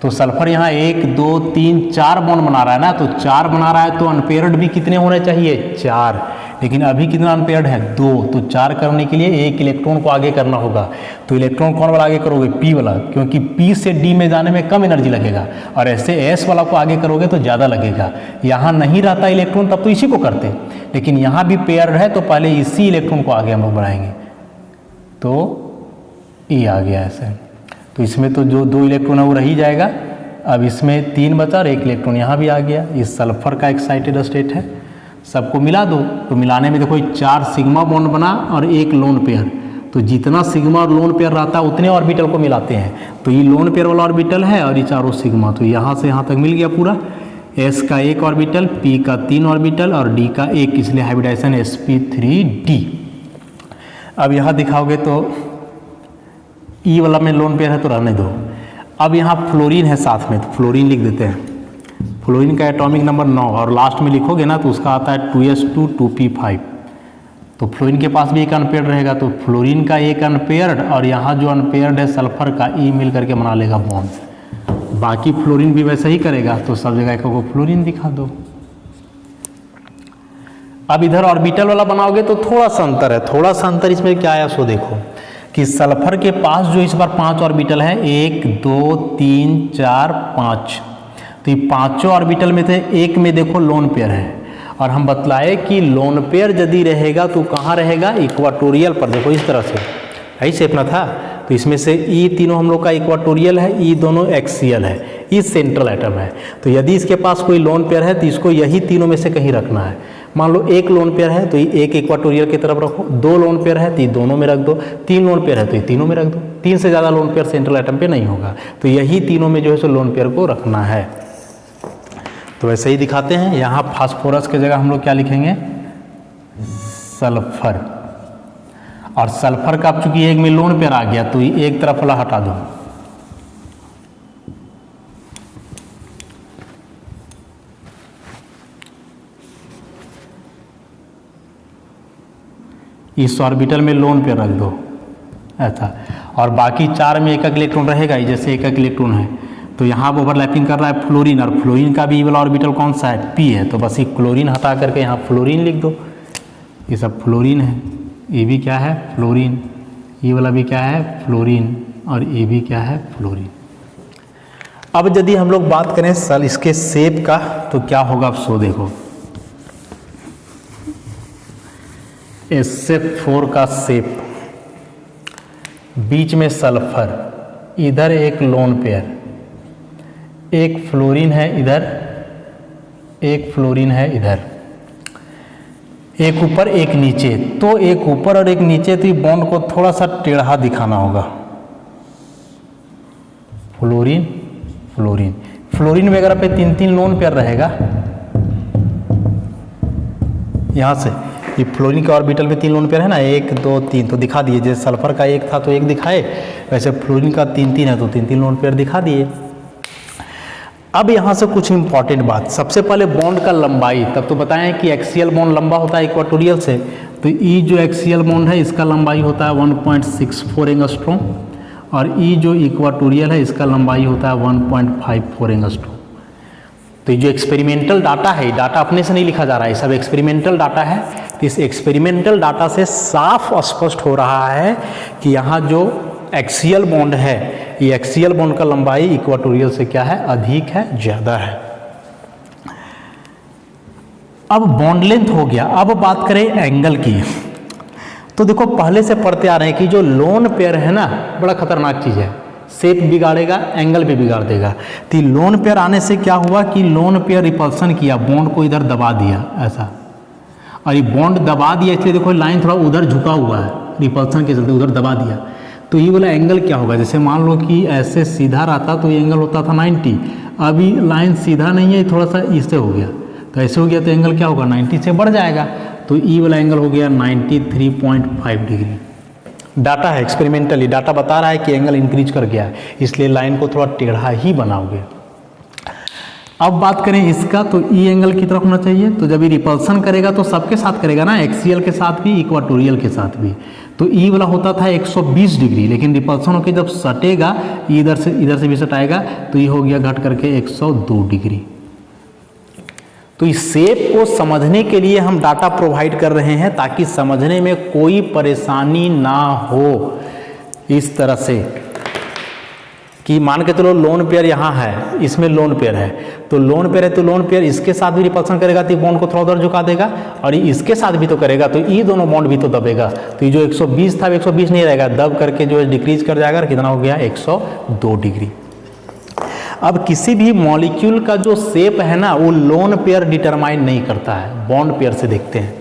A: तो सल्फर यहाँ 1 2 3 4 बॉन्ड बना रहा है ना, तो 4 बना रहा है तो अनपेयर्ड भी कितने होने चाहिए 4, लेकिन अभी कितना अनपेयर्ड है 2, तो 4 करने के लिए एक इलेक्ट्रॉन को आगे करना होगा। तो इलेक्ट्रॉन कौन वाला आगे करोगे P वाला, क्योंकि P से D में जाने में कम एनर्जी लगेगा, और ऐसे S वाला को आगे करोगे तो ज़्यादा लगेगा। यहाँ नहीं रहता इलेक्ट्रॉन तब तो इसी को करते, लेकिन यहाँ भी पेयर्ड है तो पहले इसी इलेक्ट्रॉन को आगे हम लोग बढ़ाएंगे। तो E आ गया ऐसे, तो इसमें तो जो 2 इलेक्ट्रॉन है वो रह ही जाएगा। अब इसमें 3 बचा और 1 इलेक्ट्रॉन यहाँ भी आ गया। इस सल्फर का एक्साइटेड स्टेट है, सबको मिला दो, तो मिलाने में देखो 4 सिग्मा बॉन्ड बना और 1 लोन पेयर। तो जितना सिग्मा और लोन पेयर रहता है उतने ऑर्बिटल को मिलाते हैं। तो ये लोन पेयर वाला ऑर्बिटल है और ये चारों सिग्मा, तो यहाँ से यहाँ तक मिल गया पूरा। S का 1 ऑर्बिटल, P का 3 ऑर्बिटल और D का 1, इसलिए हाइब्रिडाइजेशन sp3d। अब यहाँ दिखाओगे तो E वाला में लोन पेयर है तो रहने दो। अब यहाँ फ्लोरीन है साथ में, तो फ्लोरीन लिख देते हैं। फ्लोरीन का एटॉमिक नंबर 9, और लास्ट में लिखोगे ना तो उसका आता है 2s2 2p5। तो फ्लोरीन के पास भी एक अनपेयर्ड रहेगा, तो फ्लोरीन का एक अनपेयर्ड और यहाँ जो अनपेयर्ड है सल्फर का E मिल करके बना लेगा बॉन्ड। बाकी फ्लोरीन भी वैसे ही करेगा, तो सब जगह को फ्लोरीन दिखा दो। अब इधर ऑर्बिटल वाला बनाओगे तो थोड़ा सा अंतर है। थोड़ा सा अंतर इसमें क्या आया सो देखो कि सल्फर के पास जो इस बार 5 ऑर्बिटल है, 1 2 3 4 5, तो ये पांचों ऑर्बिटल में से एक में देखो लोन पेयर है, और हम बतलाए कि लोन पेयर यदि रहेगा तो कहाँ रहेगा इक्वाटोरियल पर। देखो इस तरह से यही शेप ना था, तो इसमें से E तीनों हम लोग का इक्वाटोरियल है, E दोनों एक्सियल है, E सेंट्रल एटम है। तो यदि इसके पास कोई लोन पेयर है तो इसको यही तीनों में से कहीं रखना है। मान लो 1 लोन पेयर है तो ये 1 इक्वाटोरियल की तरफ रखो, 2 लोन पेयर है तो ये दोनों में रख दो, 3 लोन पेयर है तो ये तीनों में रख दो। 3 से ज़्यादा लोन पेयर सेंट्रल एटम पे नहीं होगा, तो यही तीनों में जो है सो लोन पेयर को रखना है। तो वैसे ही दिखाते हैं। यहाँ फास्फोरस की जगह हम लोग क्या लिखेंगे सल्फर, और सल्फर का अब चूंकि 1 में लोन पेयर आ गया तो ये एक तरफ वाला हटा दो। इस ऑर्बिटल में लोन पेयर रख दो ऐसा, और बाकी 4 में 1 इलेक्ट्रॉन रहेगा ही, जैसे 1 इलेक्ट्रॉन है तो यहाँ ओवरलैपिंग कर रहा है फ्लोरीन, और फ्लोरीन का भी वाला ऑर्बिटल कौन सा है P है, तो बस ये क्लोरीन हटा करके यहाँ फ्लोरीन लिख दो। ये सब फ्लोरीन है, ये भी क्या है फ्लोरीन, ये वाला भी क्या है फ्लोरीन, और ये भी क्या है फ्लोरीन। अब यदि हम लोग बात करें सल इसके शेप का तो क्या होगा, अब सो देखो SF4 का शेप, बीच में सल्फर, इधर एक लोन पेयर, एक फ्लोरीन है इधर, एक फ्लोरीन है इधर, एक ऊपर एक नीचे। तो एक ऊपर और एक नीचे, तो बॉन्ड को थोड़ा सा टेढ़ा दिखाना होगा। फ्लोरीन फ्लोरीन फ्लोरीन वगैरह पे 3-3 लोन पेयर रहेगा। यहाँ से ये फ्लोरीन के ऑर्बिटल में 3 लोन पेयर है ना, 1 2 3 तो दिखा दिए। जैसे सल्फर का 1 था तो 1 दिखाए, वैसे फ्लोरीन का 3-3 है तो 3-3 लोन पेयर दिखा दिए। अब यहाँ से कुछ इंपॉर्टेंट बात, सबसे पहले बॉन्ड का लंबाई। तब तो बताएं कि एक्सियल बॉन्ड लंबा होता है इक्वाटोरियल से, तो ई जो एक्सियल बॉन्ड है इसका लंबाई होता है 1.64 एंगस्ट्रॉम, और ई जो इक्वाटोरियल है इसका लंबाई होता है 1.54 एंगस्ट्रॉम। तो ये जो एक्सपेरिमेंटल डाटा है, डाटा अपने से नहीं लिखा जा रहा है, सब एक्सपेरिमेंटल डाटा है। तो इस एक्सपेरिमेंटल डाटा से साफ स्पष्ट हो रहा है कि यहाँ जो एक्सियल बॉन्ड है, ये एक्सियल बॉन्ड का लंबाई इक्वाटोरियल से क्या है अधिक है, ज़्यादा है। अब बॉन्ड लेंथ हो गया। अब बात करें एंगल की, तो देखो पहले से पढ़ते आ रहे हैं कि जो लोन पेयर है ना बड़ा खतरनाक चीज़ है, शेप बिगाड़ेगा, एंगल भी बिगाड़ देगा। तो लोन पेयर आने से क्या हुआ कि लोन पेयर रिपल्सन किया, बॉन्ड को इधर दबा दिया ऐसा, और ये बॉन्ड दबा दिया इसलिए देखो लाइन थोड़ा उधर झुका हुआ है, रिपल्सन के चलते उधर दबा दिया। तो ये वाला एंगल क्या होगा, जैसे मान लो कि ऐसे सीधा रहता तो ये एंगल होता था 90, अभी लाइन सीधा नहीं है, थोड़ा सा इससे हो गया, तो ऐसे हो गया तो एंगल क्या होगा 90 से बढ़ जाएगा। तो ई वाला एंगल हो गया 93.5 डिग्री। डाटा है एक्सपेरिमेंटली, डाटा बता रहा है कि एंगल इंक्रीज कर गया है, इसलिए लाइन को थोड़ा टेढ़ा ही बनाओगे। अब बात करें इसका, तो ई एंगल की तरफ होना चाहिए। तो जब ये रिपल्सन करेगा तो सबके साथ करेगा ना, एक्सियल के साथ भी इक्वाटोरियल के साथ भी, तो ई वाला होता था 120 डिग्री, लेकिन रिपल्सन होकर जब सटेगा इधर से भी सटाएगा तो ये हो गया घट करके 102 डिग्री। तो इस शेप को समझने के लिए हम डाटा प्रोवाइड कर रहे हैं ताकि समझने में कोई परेशानी ना हो। इस तरह से कि मान के चलो लोन पेयर यहाँ है, इसमें लोन पेयर है, तो लोन पेयर है तो लोन पेयर इसके साथ भी रिपल्सन करेगा तो बॉन्ड को थोड़ा उधर झुका देगा, और इसके साथ भी तो करेगा तो ये दोनों बॉन्ड भी तो दबेगा। तो ये जो 120 था 120 नहीं रहेगा, दब करके जो है डिक्रीज कर जाएगा, कितना हो गया 102 डिग्री। अब किसी भी मॉलिक्यूल का जो शेप है ना वो लोन पेयर डिटरमाइन नहीं करता है, बॉन्ड पेयर से देखते हैं।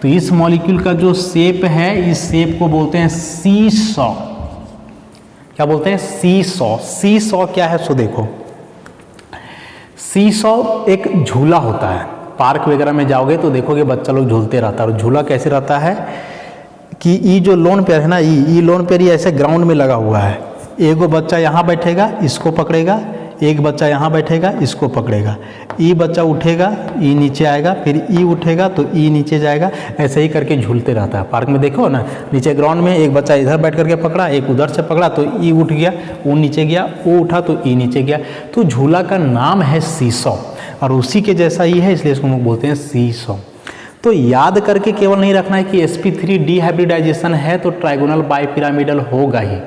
A: तो इस मॉलिक्यूल का जो शेप है, इस शेप को बोलते हैं सीसॉ। क्या बोलते हैं? सीसॉ। सीसॉ क्या है सो देखो, सीसॉ एक झूला होता है। पार्क वगैरह में जाओगे तो देखोगे बच्चा लोग झूलते रहता है। और झूला कैसे रहता है कि ये जो लोन पेयर है ना, ये लोन पेयर ये ऐसे ग्राउंड में लगा हुआ है। एगो बच्चा यहाँ बैठेगा, इसको पकड़ेगा, एक बच्चा यहाँ बैठेगा, इसको पकड़ेगा, ई बच्चा उठेगा, ई नीचे आएगा, फिर ई उठेगा तो ई नीचे जाएगा, ऐसे ही करके झूलते रहता है। पार्क में देखो ना, नीचे ग्राउंड में एक बच्चा इधर बैठ करके पकड़ा, एक उधर से पकड़ा तो ई उठ गया, वो नीचे गया, वो उठा तो ई नीचे गया। तो झूला का नाम है सीसॉ और उसी के जैसा ही है, इसलिए इसको हम लोग बोलते हैं सीसॉ। तो याद करके केवल नहीं रखना है कि sp3 डिहाइब्रिडाइजेशन है तो ट्राइगोनल बाइपिरामिडल होगा ही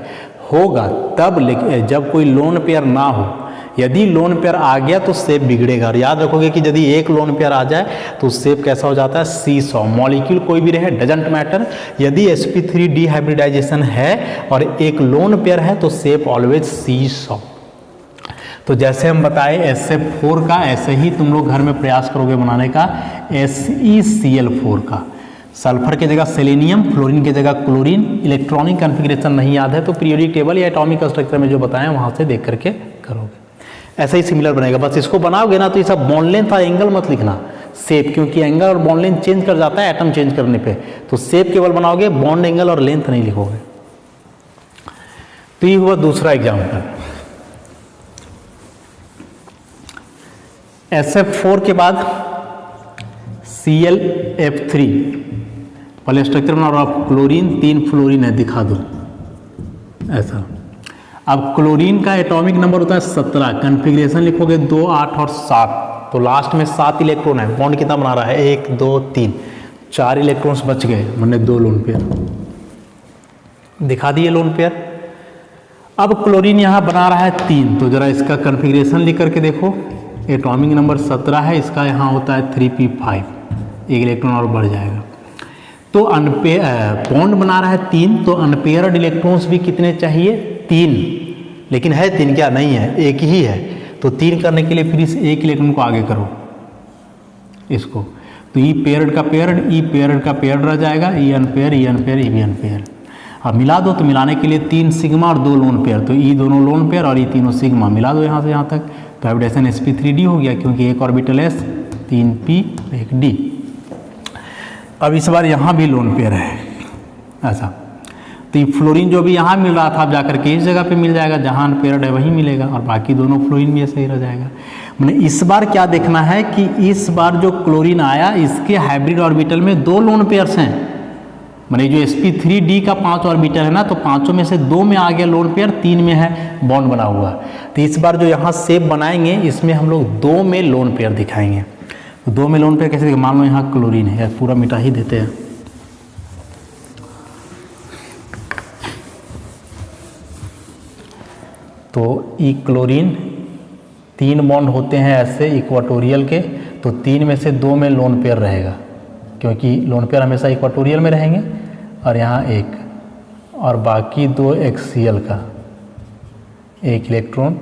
A: होगा, तब जब कोई लोन पेयर ना हो। यदि लोन पेयर आ गया तो शेप बिगड़ेगा। और याद रखोगे कि यदि एक लोन पेयर आ जाए तो शेप कैसा हो जाता है? सीसॉ। मॉलिक्यूल कोई भी रहे डजंट मैटर, यदि sp3 डिहाइब्रिडाइजेशन है और एक लोन पेयर है तो शेप ऑलवेज सीसॉ। तो जैसे हम बताए SF4 का, ऐसे ही तुम लोग घर में प्रयास करोगे बनाने का SeCl4 का। सल्फर की जगह सेलेनियम, फ्लोरीन की जगह क्लोरीन। इलेक्ट्रॉनिक कॉन्फ़िगरेशन नहीं याद है तो पीरियोडिक टेबल या एटॉमिक स्ट्रक्चर में जो बताएं वहाँ से देख करके करोगे। ऐसा ही सिमिलर बनेगा, बस इसको बनाओगे ना तो ये सब बॉन्ड लेंथ और एंगल मत लिखना, शेप, क्योंकि एंगल और बॉन्ड लेंथ चेंज कर जाता है एटम चेंज करने पे। तो शेप केवल बनाओगे, बॉन्ड एंगल और लेंथ नहीं लिखोगे। तो ये हुआ दूसरा एग्जाम्पल। SF4 के बाद ClF3। पहले स्ट्रक्चर बना और आप क्लोरीन, 3 फ्लोरीन है, दिखा दो ऐसा। अब क्लोरीन का एटॉमिक नंबर होता है 17, कॉन्फ़िगरेशन लिखोगे 2, 8 और 7, तो लास्ट में 7 इलेक्ट्रॉन है। बॉन्ड कितना बना रहा है? 1, 2, 3, 4 इलेक्ट्रॉन्स बच गए, मैंने 2 लोन पेयर दिखा दिए लोन पेयर। अब क्लोरीन यहाँ बना रहा है 3, तो जरा इसका कॉन्फ़िगरेशन लिख करके देखो। एटॉमिक नंबर 17 है, इसका यहाँ होता है 3p5, एक इलेक्ट्रॉन और बढ़ जाएगा। तो बॉन्ड बना रहा है 3, तो अनपेयर्ड इलेक्ट्रॉन्स भी कितने चाहिए? 3, लेकिन है 3 क्या? नहीं है, एक ही है। तो 3 करने के लिए फिर इस एक इलेक्ट्रॉन को आगे करो इसको, तो ई पेयर्ड का पेयर्ड, ई पेयर्ड का पेयर्ड रह जाएगा, ई अनपेयर, ई अनपेयर, ई भी अनपेयर। अब मिला दो, तो मिलाने के लिए 3 सिग्मा और 2 लोन पेयर, तो ई दोनों लोन पेयर और ई तीनों सिग्मा, मिला दो यहाँ से यहाँ तक, तो हाइब्रिडाइजेशन sp3d हो गया, क्योंकि एक ऑर्बिटल s, 3p, एक d। अब इस बार यहाँ भी लोन पेयर है ऐसा, तो ये फ्लोरीन जो भी यहाँ मिल रहा था अब जाकर के इस जगह पे मिल जाएगा, जहाँ अनपेयर्ड है वहीं मिलेगा, और बाकी दोनों फ्लोरीन भी ऐसे ही रह जाएगा। मैंने इस बार क्या देखना है कि इस बार जो क्लोरीन आया इसके हाइब्रिड ऑर्बिटल में 2 लोन पेयर्स हैं। मैंने जो sp3d का 5 ऑर्बिटल है ना, तो 5 में से 2 में आ गया लोन पेयर, 3 में है बॉन्ड बना हुआ। तो इस बार जो यहाँ शेप बनाएंगे इसमें हम लोग 2 में लोन पेयर दिखाएंगे। तो 2 में लोन पेयर कैसे दिखाएंगे? मान लो यहाँ क्लोरीन है, पूरा मिटा ही देते हैं। तो ई क्लोरीन 3 बॉन्ड होते हैं ऐसे इक्वाटोरियल के, तो 3 में से 2 में लोन पेयर रहेगा, क्योंकि लोन पेयर हमेशा इक्वाटोरियल में रहेंगे, और यहाँ एक, और बाकी 2 एक्सियल का, एक इलेक्ट्रॉन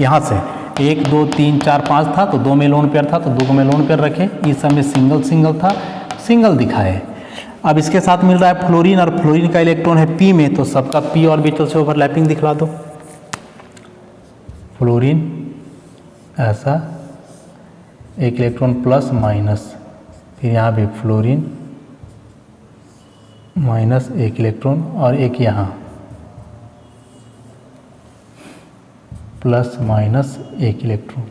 A: यहाँ से 1, 2, 3, 4, 5 था, तो 2 में लोन पेयर था, तो 2 में लोन पेयर रखे। इस समय सिंगल सिंगल था, सिंगल दिखाए। अब इसके साथ मिल रहा है फ्लोरीन, और फ्लोरीन का इलेक्ट्रॉन है p में, तो सबका p ऑर्बिटल से ओवरलैपिंग दिखला दो। फ्लोरीन ऐसा, एक इलेक्ट्रॉन प्लस माइनस, फिर यहाँ भी फ्लोरीन माइनस एक इलेक्ट्रॉन, और एक यहाँ प्लस माइनस एक इलेक्ट्रॉन।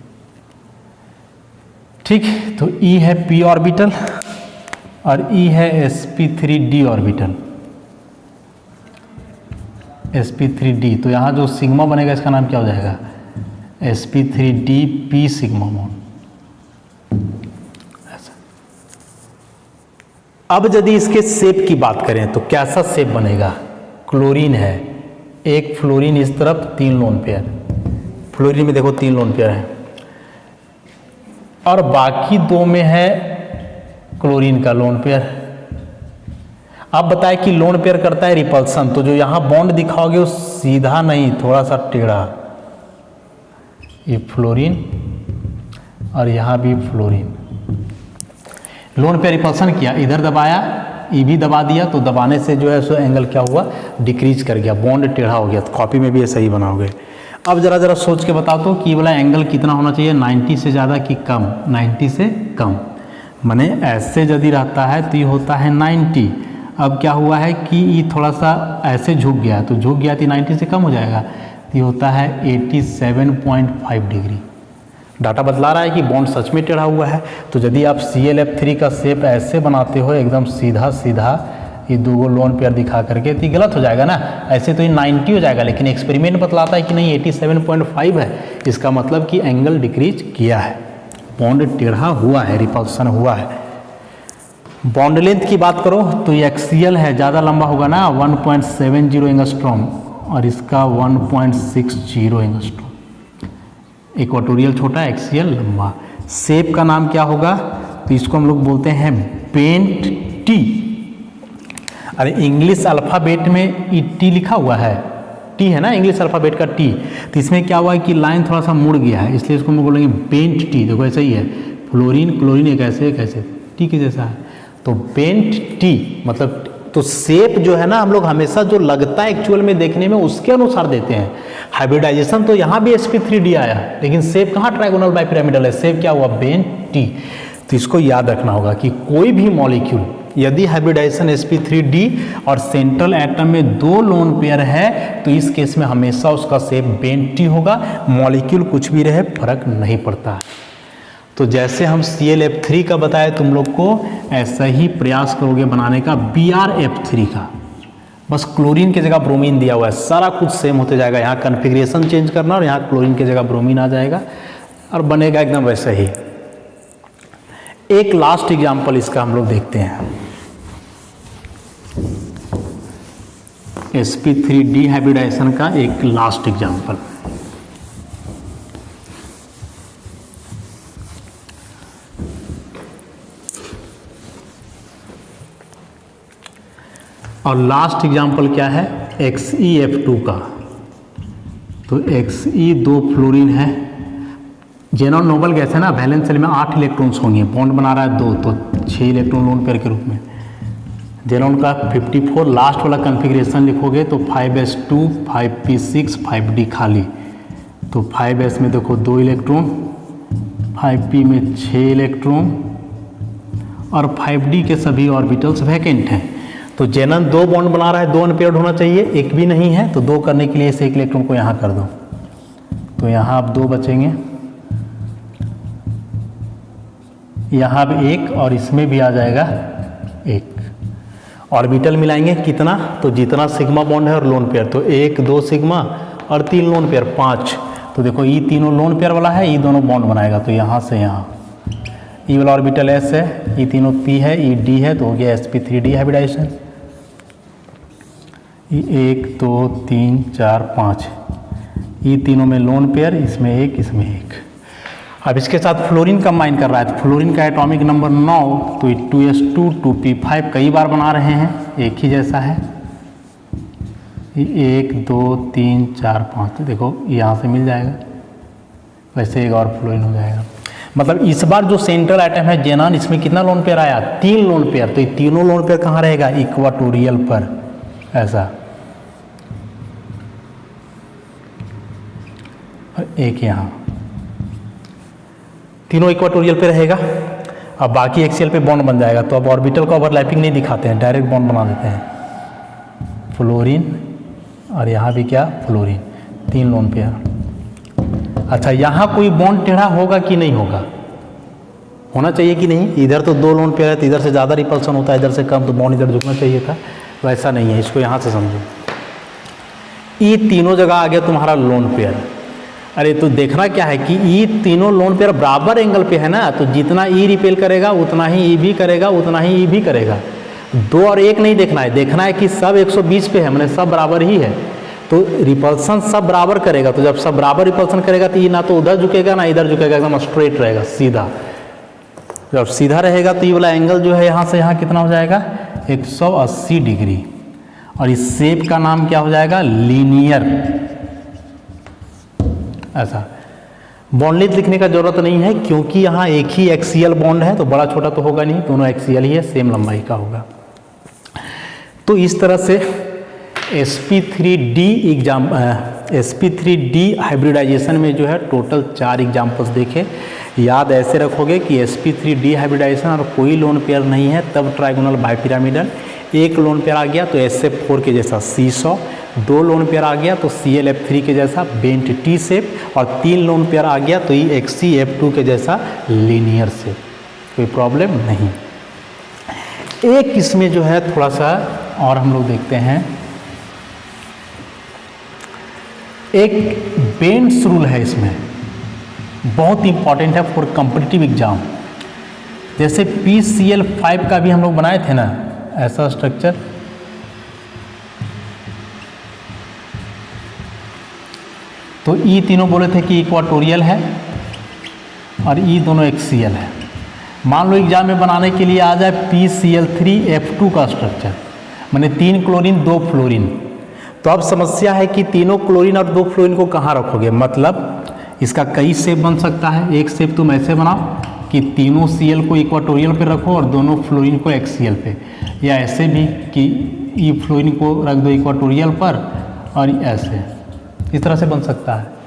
A: ठीक, तो E है p ऑर्बिटल और E है sp3d ऑर्बिटल। sp3d, तो यहाँ जो सिग्मा बनेगा इसका नाम क्या हो जाएगा, sp3d p सिग्मा बॉन्ड। अब यदि इसके शेप की बात करें तो कैसा शेप बनेगा, क्लोरीन है, एक फ्लोरीन इस तरफ, 3 लोन पेयर, फ्लोरीन में देखो 3 लोन पेयर है, और बाकी 2 में है क्लोरीन का लोन पेयर। अब बताए कि लोन पेयर करता है रिपल्सन, तो जो यहां बॉन्ड दिखाओगे वो सीधा नहीं, थोड़ा सा टेढ़ा, ये फ्लोरीन और यहां भी फ्लोरीन, लोन पेयर रिपल्सन किया, इधर दबाया, ये भी दबा दिया, तो दबाने से जो है सो एंगल क्या हुआ, डिक्रीज कर गया, बॉन्ड टेढ़ा हो गया। तो कॉपी में भी ऐसा ही बनाओगे। अब जरा सोच के बताओ तो कि वाला एंगल कितना होना चाहिए, 90 से ज़्यादा कि कम, 90 से कम, माने ऐसे यदि रहता है तो ये होता है 90। अब क्या हुआ है कि ये थोड़ा सा ऐसे झुक गया, तो झुक गया तो 90 से कम हो जाएगा, तो ये होता है 87.5 डिग्री। डाटा बतला रहा है कि बॉन्ड सच में टेढ़ा हुआ है। तो यदि आप ClF3 का शेप ऐसे बनाते हो एकदम सीधा सीधा, ये 2 लोन पेयर दिखा करके, तो ये गलत हो जाएगा ना, ऐसे तो ये 90 हो जाएगा, लेकिन एक्सपेरिमेंट बतलाता है कि नहीं 87.5 है, इसका मतलब कि एंगल डिक्रीज किया है, बॉन्ड टेढ़ा हुआ है, रिपल्सन हुआ है। बॉन्ड लेंथ की बात करो तो ये एक्सियल है, ज़्यादा लंबा होगा ना, 1.70 एंगस्ट्रॉम, और इसका 1.60 एंगस्ट्रॉम। इक्वाटोरियल छोटा, एक्सियल लंबा। शेप का नाम क्या होगा, तो इसको हम लोग बोलते हैं बेंट टी। अरे इंग्लिश अल्फ़ाबेट में ई टी लिखा हुआ है, टी है ना इंग्लिश अल्फ़ाबेट का टी, तो इसमें क्या हुआ है कि लाइन थोड़ा सा मुड़ गया है, इसलिए इसको हम बोलेंगे बेंट टी। देखो ऐसा ही है, फ्लोरीन क्लोरीन एक ऐसे टी के जैसा है, तो बेंट टी मतलब, तो शेप जो है ना हम लोग हमेशा जो लगता है एक्चुअल में देखने में उसके अनुसार देते हैं। हाइब्रिडाइजेशन तो यहाँ भी sp3d आया, लेकिन शेप कहाँ ट्राइगोनल बाइपिरामिडल है, शेप क्या हुआ, बेंट टी। तो इसको याद रखना होगा कि कोई भी मॉलिक्यूल यदि हाइब्रिडाइजेशन sp3d और सेंट्रल एटम में 2 लोन पेयर है, तो इस केस में हमेशा उसका शेप बेंट टी होगा, मॉलिक्यूल कुछ भी रहे फर्क नहीं पड़ता। तो जैसे हम ClF3 का बताए तुम लोग को, ऐसा ही प्रयास करोगे बनाने का BrF3 का, बस क्लोरीन की जगह ब्रोमीन दिया हुआ है, सारा कुछ सेम होते जाएगा, यहाँ कन्फिग्रेशन चेंज करना और यहाँ क्लोरीन की जगह ब्रोमीन आ जाएगा और बनेगा एकदम वैसे ही। एक लास्ट एग्जाम्पल इसका हम लोग देखते हैं, sp3d हाइब्रिडाइजेशन का एक लास्ट एग्जाम्पल। और लास्ट एग्जाम्पल क्या है, XeF2 का। तो Xe 2 फ्लोरीन है, जेनॉन नोबल गैस है ना, वैलेंस शेल में 8 इलेक्ट्रॉन्स होंगे, बॉन्ड बना रहा है 2, तो 6 इलेक्ट्रॉन लोन पेयर के रूप में। जेनॉन का 54, लास्ट वाला कन्फिग्रेशन लिखोगे तो 5s2 5p6 5d खाली, तो 5s में देखो 2 इलेक्ट्रॉन, 5p में 6 इलेक्ट्रॉन और 5d के सभी ऑर्बिटल्स वैकेंट हैं। तो जेनन 2 बॉन्ड बना रहा है, 2 अनपेयर्ड होना चाहिए, एक भी नहीं है, तो 2 करने के लिए इसे 1 इलेक्ट्रॉन को यहाँ कर दो, तो यहाँ अब 2 बचेंगे, यहाँ भी 1 और इसमें भी आ जाएगा 1। ऑर्बिटल मिलाएंगे कितना, तो जितना सिग्मा बॉन्ड है और लोन पेयर, तो 1 2 सिग्मा और 3 लोन पेयर 5। तो देखो ये तीनों लोन पेयर वाला है, ये दोनों बॉन्ड बनाएगा, तो यहाँ से यहाँ ई वाला ऑर्बिटल S है, ये तीनों P है, ये D है, तो हो गया sp3d हाइब्रिडाइजेशन। ये 1 2 3 4 5, ये तीनों में लोन पेयर, इसमें 1 इसमें 1। अब इसके साथ फ्लोरीन कंबाइन कर रहा है, तो फ्लोरीन का एटॉमिक नंबर 9, तो ये 2s2 2p5 कई बार बना रहे हैं, एक ही जैसा है, ये 1 2 3 4 5, तो देखो यहाँ से मिल जाएगा, वैसे एक और फ्लोरीन हो जाएगा। मतलब इस बार जो सेंट्रल एटम है जेनॉन, इसमें कितना लोन पेयर आया, 3 लोन पेयर, तो ये तीनों लोन पेयर कहाँ रहेगा, इक्वाटोरियल पर, ऐसा, और एक यहाँ, तीनों इक्वाटोरियल पे रहेगा। अब बाकी एक्सियल पे बॉन्ड बन जाएगा, तो अब ऑर्बिटल का ओवरलैपिंग नहीं दिखाते हैं, डायरेक्ट बॉन्ड बना देते हैं, फ्लोरीन और यहाँ भी क्या, फ्लोरीन, 3 लोन पेयर। अच्छा, यहाँ कोई बॉन्ड टेढ़ा होगा कि नहीं होगा, होना चाहिए कि नहीं, इधर तो 2 लोन पेयर है, तो इधर से ज़्यादा रिपल्सन होता है, इधर से कम, तो बॉन्ड इधर झुकना चाहिए था, वैसा नहीं है, इसको यहाँ से समझो। ई तीनों जगह आ गया तुम्हारा लोन पेयर। अरे तो देखना क्या है कि ई तीनों लोन पेयर बराबर एंगल पे है ना, तो जितना ई रिपेल करेगा उतना ही ई भी करेगा, उतना ही ई भी करेगा। 2 और 1 नहीं देखना है, देखना है कि सब 120 पे है, मैंने सब बराबर ही है, तो रिपल्सन सब बराबर करेगा। तो जब सब बराबर रिपल्सन करेगा तो ये ना तो उधर झुकेगा ना इधर झुकेगा, एकदम स्ट्रेट रहेगा सीधा। जब सीधा रहेगा तो ये वाला एंगल जो है यहाँ से यहाँ कितना हो जाएगा 180 डिग्री, और इस शेप का नाम क्या हो जाएगा लीनियर। ऐसा बॉन्डलेस लिखने का जरूरत नहीं है क्योंकि यहाँ एक ही एक्सियल बॉन्ड है, तो बड़ा छोटा तो होगा नहीं, दोनों एक्सियल ही है, सेम लंबाई का होगा। तो इस तरह से sp3d हाइब्रिडाइजेशन में जो है टोटल 4 एग्जाम्पल्स देखे। याद ऐसे रखोगे कि sp3d हाइब्रिडाइजेशन और कोई लोन पेयर नहीं है तब ट्राइगोनल बाइपिरामिडल, एक लोन पेयर आ गया तो SF4 के जैसा सीसॉ, 2 लोन पेयर आ गया तो ClF3 के जैसा बेंट टी शेप, और 3 लोन पेयर आ गया तो ये XCF2 के जैसा लीनियर शेप। कोई प्रॉब्लम नहीं। एक इसमें जो है थोड़ा सा और हम लोग देखते हैं, एक बेंड्स रूल है इसमें, बहुत इंपॉर्टेंट है फॉर कॉम्पिटिटिव एग्जाम। जैसे PCl5 का भी हम लोग बनाए थे ना ऐसा स्ट्रक्चर, तो ई तीनों बोले थे कि इक्वाटोरियल है और ई दोनों एक्सियल है। मान लो एग्जाम में बनाने के लिए आ जाए PCl3F2 का स्ट्रक्चर, माने 3 क्लोरीन 2 फ्लोरीन, तो अब समस्या है कि तीनों क्लोरीन और 2 फ्लोरीन को कहाँ रखोगे। मतलब इसका कई शेप बन सकता है। एक शेप तुम ऐसे बनाओ कि तीनों Cl को इक्वाटोरियल पे रखो और दोनों फ्लोरीन को एक्सियल पे, या ऐसे भी कि ई फ्लोरीन को रख दो इक्वाटोरियल पर और ऐसे, इस तरह से बन सकता है।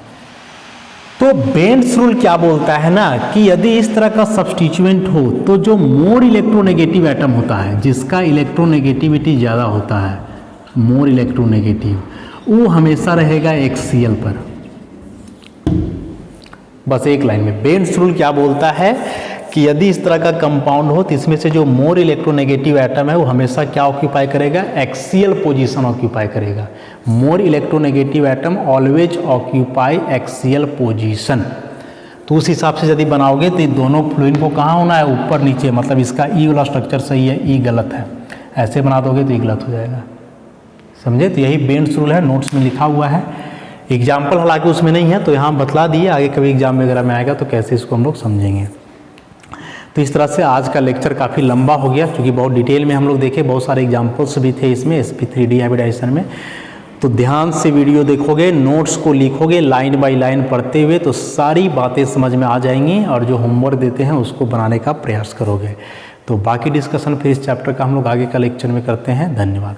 A: तो बेंड्स रूल क्या बोलता है ना कि यदि इस तरह का सब्स्टिट्यूएंट हो तो जो मोर इलेक्ट्रोनेगेटिव एटम होता है, जिसका इलेक्ट्रोनेगेटिविटी ज़्यादा होता है, मोर इलेक्ट्रोनेगेटिव, वो हमेशा रहेगा एक्सियल पर। बस एक लाइन में बेंड्स रूल क्या बोलता है कि यदि इस तरह का कंपाउंड हो तो इसमें से जो मोर इलेक्ट्रोनेगेटिव एटम है वो हमेशा क्या ऑक्यूपाई करेगा, एक्सियल पोजीशन ऑक्यूपाई करेगा। More electronegative atom always occupy axial position. तो उस हिसाब से यदि बनाओगे तो दोनों फ्लोरीन को कहाँ होना है, ऊपर नीचे, मतलब इसका ई वाला स्ट्रक्चर सही है, ई गलत है, ऐसे बना दोगे तो ई गलत हो जाएगा। समझे? तो यही बेंड्स रूल है, नोट्स में लिखा हुआ है। एग्जाम्पल हालांकि उसमें नहीं है तो यहाँ बतला दिए, आगे कभी एग्जाम वगैरह में आएगा तो कैसे इसको हम लोग समझेंगे। तो इस तरह से आज का लेक्चर काफ़ी लंबा हो गया क्योंकि बहुत डिटेल में हम लोग देखे, बहुत सारे एग्जाम्पल्स भी थे इसमें sp3d हाइब्रिडाइजेशन में। तो ध्यान से वीडियो देखोगे, नोट्स को लिखोगे लाइन बाय लाइन पढ़ते हुए, तो सारी बातें समझ में आ जाएंगी और जो होमवर्क देते हैं उसको बनाने का प्रयास करोगे। तो बाकी डिस्कशन फिर इस चैप्टर का हम लोग आगे का लेक्चर में करते हैं। धन्यवाद।